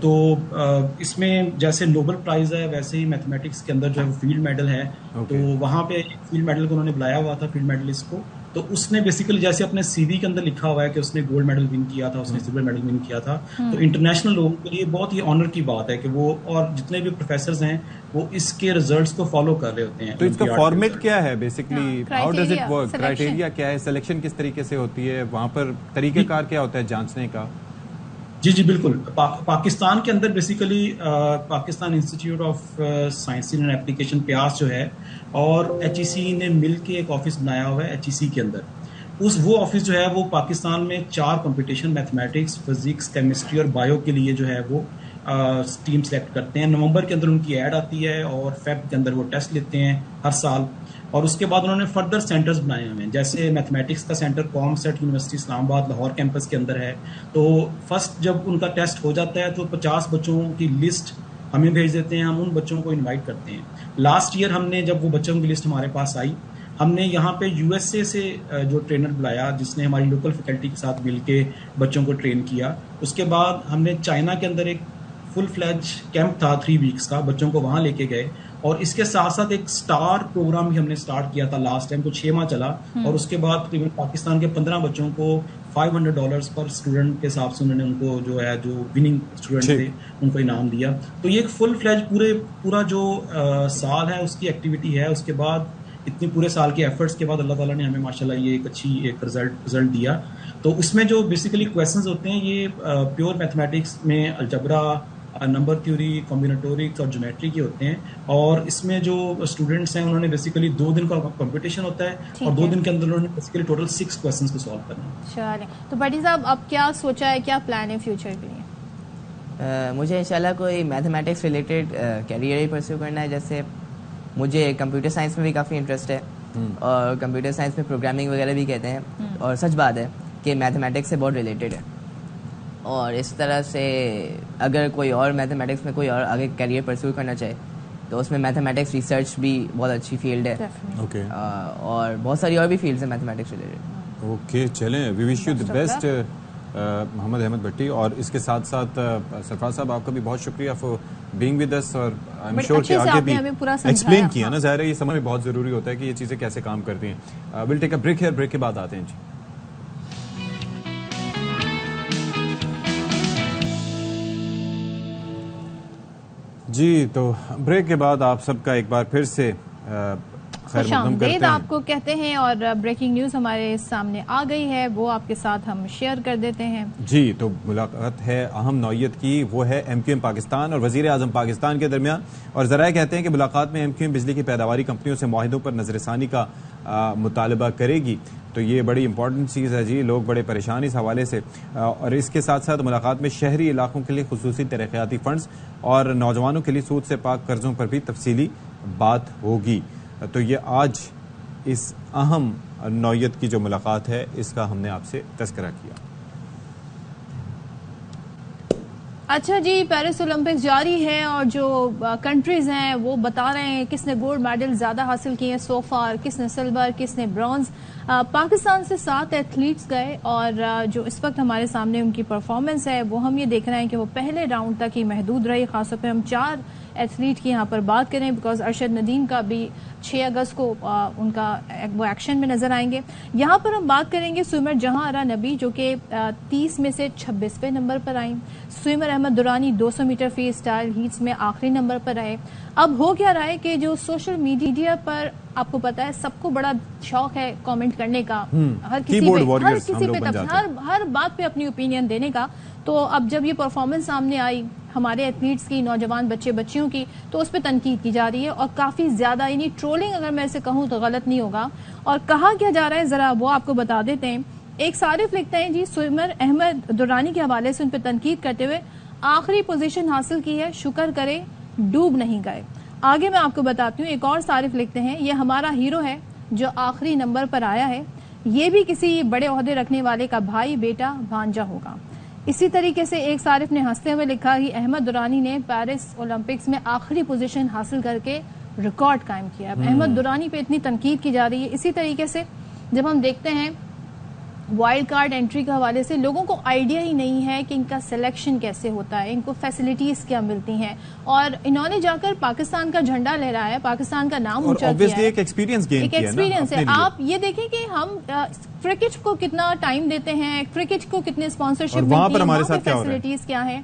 تو اس میں جیسے نوبل پرائز ہے ویسے ہی میتھمیٹکس کے اندر جو ہے وہ فیلڈ میڈل ہے. تو وہاں پہ فیلڈ میڈل کو انہوں نے بلایا ہوا تھا, فیلڈ میڈلسٹ کو. تو اس نے بیسیکلی جیسے اپنے سی وی کے اندر لکھا ہوا ہے کہ اس نے گولڈ میڈل ون کیا تھا, اس نے سلور میڈل ون کیا تھا. تو انٹرنیشنل لوگوں کے لیے بہت ہی آنر کی بات ہے کہ وہ اور جتنے بھی پروفیسرز ہیں وہ اس کے ریزلٹس کو فالو کر رہے ہوتے ہیں. تو اس کا فارمیٹ کیا ہے basically, how does it work, criteria کیا ہے, سلیکشن کس طریقے سے ہوتی ہے, وہاں پر طریقہ کار کیا ہوتا ہے جانچنے کا؟ جی بالکل. پاکستان کے اندر basically Pakistan institute of science and application پیاس جو ہے اور ایچ ای سی نے مل کے ایک آفس بنایا ہوا ہے ایچ ای سی کے اندر. وہ آفس جو ہے وہ پاکستان میں 4 کمپٹیشن میتھمیٹکس, فزکس, کیمسٹری اور بایو کے لیے جو ہے وہ ٹیم سلیکٹ کرتے ہیں. نومبر کے اندر ان کی ایڈ آتی ہے اور فیب کے اندر وہ ٹیسٹ لیتے ہیں ہر سال. اور اس کے بعد انہوں نے فردر سینٹرز بنائے ہوئے ہیں, جیسے میتھمیٹکس کا سینٹر قوم سیٹ یونیورسٹی اسلام آباد لاہور کیمپس کے اندر ہے. تو فرسٹ جب ان کا ٹیسٹ ہو جاتا ہے تو 50 بچوں کی لسٹ ہمیں بھیج دیتے ہیں, ہم ان بچوں کو انوائٹ کرتے ہیں. لاسٹ ایئر ہم نے جب وہ بچوں کی لسٹ ہمارے پاس آئی, ہم نے یہاں پہ یو ایس اے سے جو ٹرینر بلایا جس نے ہماری لوکل فیکلٹی کے ساتھ مل کے بچوں کو ٹرین کیا. اس کے بعد ہم نے چائنا کے اندر ایک فل فلیج کیمپ تھا 3 ویکس کا, بچوں کو وہاں لے کے گئے. اور اس کے ساتھ ساتھ ایک سٹار پروگرام بھی ہم نے سٹارٹ کیا تھا لاسٹ ٹائم, تو 6 ماہ چلا. اور اس کے بعد تقریباً پاکستان کے 15 بچوں کو $500 پر اسٹوڈنٹ کے حساب سے انہوں نے ان کو جو ہے جو وننگ اسٹوڈنٹ تھے ان کو انعام دیا. تو یہ ایک فل فلیج پورا جو سال ہے اس کی ایکٹیویٹی ہے. اس کے بعد اتنے پورے سال کے ایفرٹس کے بعد اللہ تعالیٰ نے ہمیں ماشاءاللہ یہ ایک اچھی ایک رزلٹ دیا. تو اس میں جو بیسیکلی کویشچنز ہوتے ہیں یہ پیور میتھمیٹکس میں الجبرا, نمبر تھیوری, کمبینیٹورکس اور جیومیٹری کے ہوتے ہیں. اور اس میں جو اسٹوڈنٹس ہیں انہوں نے بیسیکلی 2 دن کا کمپٹیشن ہوتا ہے اور 2 دن کے اندر انہوں نے بیسیکلی ٹوٹل 6 کویشچنز کو سالو کرنا ہے. چلیں تو بھٹی صاحب اب کیا سوچا ہے, کیا پلان ہے فیوچر کے لیے؟ مجھے انشاءاللہ کوئی میتھمیٹکس ریلیٹڈ کیریئر ہی پرسیو کرنا ہے. جیسے مجھے کمپیوٹر سائنس میں بھی کافی انٹرسٹ ہے اور کمپیوٹر سائنس میں پروگرامنگ وغیرہ بھی کہتے ہیں, اور سچ بات ہے کہ میتھمیٹکس سے بہت ریلیٹڈ ہے. اور اس طرح سے اگر کوئی اور میتھمیٹکس میں کوئی اور آگے کیریئر پرسیو کرنا چاہے تو اس میں میتھمیٹکس ریسرچ بھی بہت اچھی فیلڈ ہے. اور بہت ساری اور بھی فیلڈز ہیں میتھمیٹکس ریلیٹڈ. اوکے چلیں, وی وش یو دی بیسٹ محمد احمد بھٹی. اور اس کے ساتھ ساتھ سرفراز صاحب آپ کا بھی بہت شکریہ فار بینگ ود اس, اور آئی ایم شیور کہ آگے بھی ایکسپلین کیا نا, ظاہر ہے یہ سمجھنا بہت ضروری ہوتا ہے کہ یہ چیزیں کیسے کام کرتی ہیں. ول ٹیک اے بریک ہیئر, بریک کے بعد آتے ہیں. جی تو بریک کے بعد آپ سب کا ایک بار پھر سے خیر مقدم کرتے ہیں. آپ کو کہتے ہیں اور بریکنگ نیوز ہمارے سامنے آ گئی ہے, وہ آپ کے ساتھ ہم شیئر کر دیتے ہیں. جی تو ملاقات ہے اہم نوعیت کی, وہ ہے ایم کیو ایم پاکستان اور وزیر اعظم پاکستان کے درمیان. اور ذرائع کہتے ہیں کہ ملاقات میں ایم کیو ایم بجلی کی پیداواری کمپنیوں سے معاہدوں پر نظر ثانی کا مطالبہ کرے گی. تو یہ بڑی امپورٹنٹ چیز ہے جی, لوگ بڑے پریشان اس حوالے سے. اور اس کے ساتھ ساتھ ملاقات میں شہری علاقوں کے لیے خصوصی ترقیاتی فنڈز اور نوجوانوں کے لیے سود سے پاک قرضوں پر بھی تفصیلی بات ہوگی. تو یہ آج اس اہم نوعیت کی جو ملاقات ہے اس کا ہم نے آپ سے تذکرہ کیا. اچھا جی, پیرس اولمپکس جاری ہے اور جو کنٹریز ہیں وہ بتا رہے ہیں کس نے گولڈ میڈل زیادہ حاصل کیے ہیں سو فار, کس نے سلور, کس نے برونز. پاکستان سے 7 ایتھلیٹس گئے اور جو اس وقت ہمارے سامنے ان کی پرفارمنس ہے وہ ہم یہ دیکھ رہے ہیں کہ وہ پہلے راؤنڈ تک ہی محدود رہی. خاص طور پہ ہم 4 ایتھلیٹ کی یہاں پر بات کریں بیکاز ارشد ندیم کا بھی 6 اگست کو ان کا وہ ایکشن میں نظر آئیں گے. یہاں پر ہم بات کریں گے سوئمر جہاں آرا نبی جو کہ 30 میں سے 26ویں نمبر پر آئیں. Swimmer Ahmed Durrani 200 metre freestyle heats میں آخری نمبر پر رہے. اب ہو کیا رہا ہے کہ جو سوشل میڈیا پر آپ کو پتا ہے سب کو بڑا شوق ہے کامنٹ کرنے کا, ہر کسی پہ ہر بات پہ اپنی اوپینین دینے کا. تو اب جب یہ پرفارمنس سامنے آئی ہمارے ایتھلیٹس کی, نوجوان بچے بچیوں کی, تو اس پہ تنقید کی جا رہی ہے اور کافی زیادہ, یعنی ٹرولنگ اگر میں اسے کہوں تو غلط نہیں ہوگا. اور کہا کیا جا رہا ہے ذرا وہ آپ کو بتا دیتے ہیں. ایک صارف لکھتے ہیں جی سوئمر احمد دورانی کے حوالے سے ان پہ تنقید کرتے ہوئے آخری پوزیشن حاصل کی ہے, شکر کرے ڈوب نہیں گئے. آگے میں آپ کو بتاتی ہوں, ایک اور صارف لکھتے ہیں یہ ہمارا ہیرو ہے جو آخری نمبر پر آیا ہے, یہ بھی کسی بڑے عہدے رکھنے والے کا بھائی بیٹا بھانجا ہوگا. اسی طریقے سے ایک صارف نے ہنستے ہوئے لکھا کہ احمد دورانی نے پیرس اولمپکس میں آخری پوزیشن حاصل کر کے ریکارڈ قائم کیا. اب احمد دورانی پہ اتنی تنقید کی جا رہی ہے. اسی طریقے سے جب ہم دیکھتے ہیں وائلڈ کارڈ انٹری کے حوالے سے لوگوں کو آئیڈیا ہی نہیں ہے کہ ان کا سلیکشن کیسے ہوتا ہے، ان کو فیسلٹیز کیا ملتی ہیں، اور انہوں نے جا کر پاکستان کا جھنڈا لہرایا ہے، پاکستان کا نام اونچا کیا ہے، ایک ایکسپیرینس ہے۔ آپ یہ دیکھیں کہ ہم کرکٹ کو کتنا ٹائم دیتے ہیں، کرکٹ کو کتنے اسپانسرشپ ملتی ہے، وہاں پہ فیسلٹیز کیا ہے،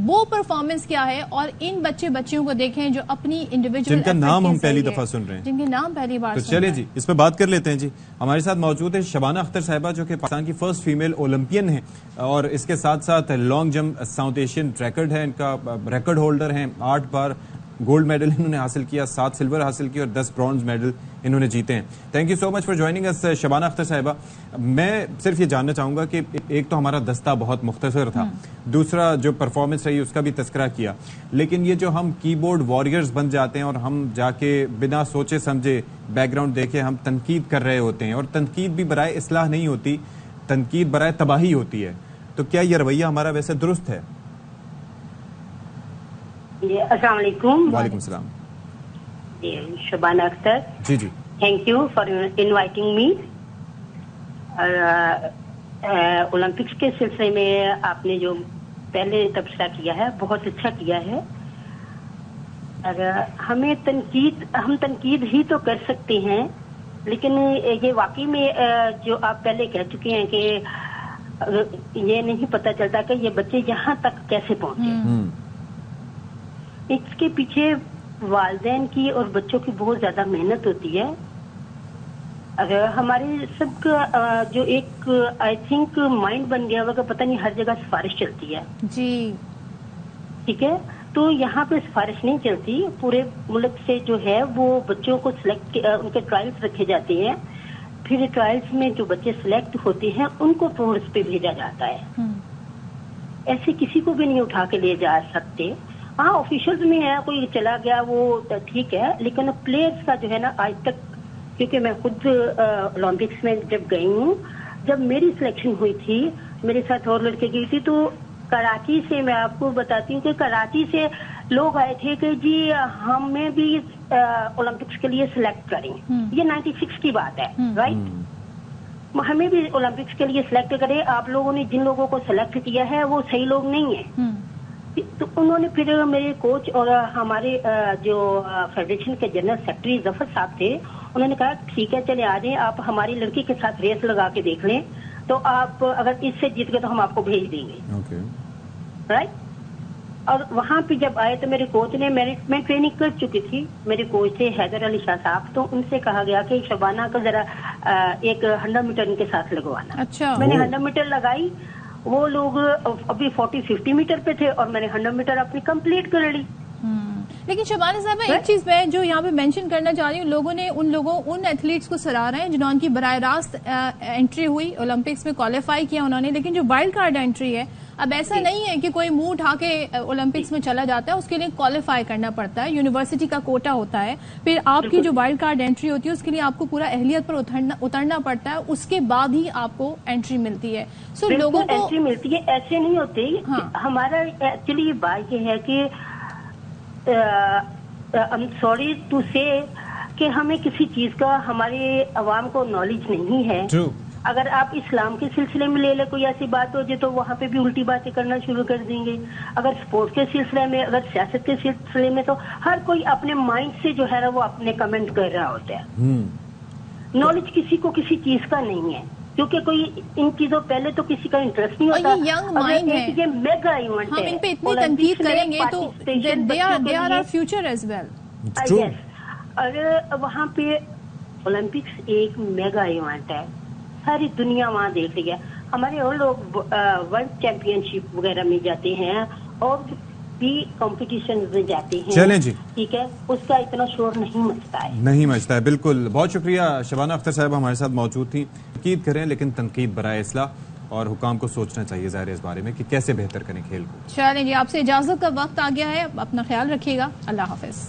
وہ پرفارمنس کیا ہے، اور ان بچیوں کو دیکھیں جو اپنی انڈیویجول جن کا نام ہم پہلی دفعہ سن رہے ہیں، جن کے نام پہلی بار سن رہے ہیں۔ چلیں جی اس پہ بات کر لیتے ہیں۔ جی ہمارے ساتھ موجود ہے شبانہ اختر صاحبہ، جو کہ پاکستان کی فرسٹ فیمیل اولمپئن ہیں، اور اس کے ساتھ ساتھ long jump south Asian record ہے، ان کا ریکارڈ ہولڈر ہیں، 8 بار گولڈ میڈل انہوں نے حاصل کیا، 7 سلور حاصل کی اور 10 برونز میڈل انہوں نے جیتے ہیں۔ Thank you so much for joining us Shabana Akhtar صاحبہ۔ میں صرف یہ جاننا چاہوں گا کہ ایک تو ہمارا دستہ بہت مختصر تھا، دوسرا جو پرفارمنس رہی اس کا بھی تذکرہ کیا، لیکن یہ جو ہم کی بورڈ وارئرز بن جاتے ہیں اور ہم جا کے بنا سوچے سمجھے بیک گراؤنڈ دیکھے ہم تنقید کر رہے ہوتے ہیں، اور تنقید بھی برائے اصلاح نہیں ہوتی، تنقید برائے تباہی ہوتی ہے، تو کیا یہ رویہ ہمارا ویسے درست ہے؟ جی السلام علیکم۔ وعلیکم السلام۔ جی شبانہ اختر، جی جی thank you for inviting me. Olympics کے سلسلے میں آپ نے جو پہلے تبصرہ کیا ہے بہت اچھا کیا ہے، ہم تنقید ہی تو کر سکتے ہیں، لیکن یہ واقعی میں جو آپ پہلے کہہ چکے ہیں کہ یہ نہیں پتہ چلتا کہ یہ بچے یہاں تک کیسے پہنچے، اس کے پیچھے والدین کی اور بچوں کی بہت زیادہ محنت ہوتی ہے۔ اگر ہمارے سب کا جو ایک آئی تھنک مائنڈ بن گیا ہوگا، پتہ نہیں ہر جگہ سفارش چلتی ہے جی، ٹھیک ہے، تو یہاں پہ سفارش نہیں چلتی، پورے ملک سے جو ہے وہ بچوں کو سلیکٹ، ان کے ٹرائلز رکھے جاتے ہیں، پھر ٹرائلز میں جو بچے سلیکٹ ہوتے ہیں ان کو پروڈس پہ بھیجا جاتا ہے، ایسے کسی کو بھی نہیں اٹھا کے لے جا سکتے۔ ہاں آفیشلز میں ہے، کوئی چلا گیا وہ ٹھیک ہے، لیکن پلیئرز کا جو ہے نا آج تک، کیونکہ میں خود اولمپکس میں جب گئی ہوں، جب میری سلیکشن ہوئی تھی، میرے ساتھ اور لڑکے گئی تھی، تو کراچی سے میں آپ کو بتاتی ہوں کہ کراچی سے لوگ آئے تھے کہ جی ہمیں بھی اولمپکس کے لیے سلیکٹ کریں، یہ 96 کی بات ہے، رائٹ، ہمیں بھی اولمپکس کے لیے سلیکٹ کریں، آپ لوگوں نے جن لوگوں کو سلیکٹ کیا ہے وہ صحیح لوگ نہیں ہیں۔ تو انہوں نے پھر میرے کوچ اور ہمارے جو فیڈریشن کے جنرل سیکرٹری ظفر صاحب تھے، انہوں نے کہا ٹھیک ہے چلے آ جائیں، آپ ہماری لڑکی کے ساتھ ریس لگا کے دیکھ لیں، تو آپ اگر اس سے جیت گئے تو ہم آپ کو بھیج دیں گے، رائٹ۔ اور وہاں پہ جب آئے تو میرے کوچ نے، میں ٹریننگ کر چکی تھی، میرے کوچ تھے حیدر علی شاہ صاحب، تو ان سے کہا گیا کہ شبانہ کو ذرا ایک 100 میٹر ان کے ساتھ لگوانا۔ اچھا، میں نے 100 میٹر لگائی، وہ لوگ ابھی 40-50 میٹر پہ تھے اور میں نے 100 میٹر اپنی کمپلیٹ کر لی۔ لیکن شبانہ صاحبہ ایک چیز میں جو یہاں پہ مینشن کرنا چاہ رہی ہوں، ان ایتھلیٹس کو سراہ رہے ہیں جنہوں کی براہ راست انٹری ہوئی اولمپکس میں، کوالیفائی کیا انہوں نے، لیکن جو وائلڈ کارڈ انٹری ہے، اب ایسا نہیں ہے کہ کوئی منہ اٹھا کے اولمپکس میں چلا جاتا ہے، اس کے لیے کوالیفائی کرنا پڑتا ہے، یونیورسٹی کا کوٹا ہوتا ہے، پھر آپ کی جو وائلڈ کارڈ انٹری ہوتی ہے اس کے لیے آپ کو پورا اہلیت پر اترنا پڑتا ہے، اس کے بعد ہی آپ کو انٹری ملتی ہے۔ سو لوگوں کو انٹری ملتی ہے، ایسے نہیں ہوتے۔ ہمارا ایکچولی یہ بات یہ ہے کہ I'm sorry to say کہ ہمیں کسی چیز کا ہمارے عوام کو نالج نہیں ہے۔ اگر آپ اسلام کے سلسلے میں لے لیں، کوئی ایسی بات ہو جائے تو وہاں پہ بھی الٹی باتیں کرنا شروع کر دیں گے، اگر سپورٹ کے سلسلے میں، اگر سیاست کے سلسلے میں، تو ہر کوئی اپنے مائنڈ سے جو ہے نا وہ اپنے کمنٹ کر رہا ہوتا ہے۔ نالج کسی کو کسی چیز کا نہیں ہے، کیونکہ کوئی ان چیزوں پہلے تو کسی کا انٹرسٹ نہیں ہوتا۔ یہ میگا ایونٹ ہے، ہم ان پہ اتنی تنقید کریں گے تو they are our future as well۔ اور وہاں پہ اولمپکس ایک میگا ایونٹ ہے، ساری دنیا وہاں دیکھ رہی ہے، ہمارے اور لوگ ورلڈ چیمپئن شپ وغیرہ میں جاتے ہیں اور بھی کمپٹیشن میں جاتے ہیں، چلیں جی ٹھیک ہے، اس کا اتنا شور نہیں مچتا ہے۔ بالکل، بہت شکریہ شبانہ اختر صاحب ہمارے ساتھ موجود تھیں۔ تنقید کریں لیکن تنقید برائے اصلاح، اور حکام کو سوچنا چاہیے ظاہر اس بارے میں کہ کیسے بہتر کریں کھیل کو۔ چلیں جی، آپ سے اجازت کا وقت آ گیا ہے، اپنا خیال رکھیے گا، اللہ حافظ۔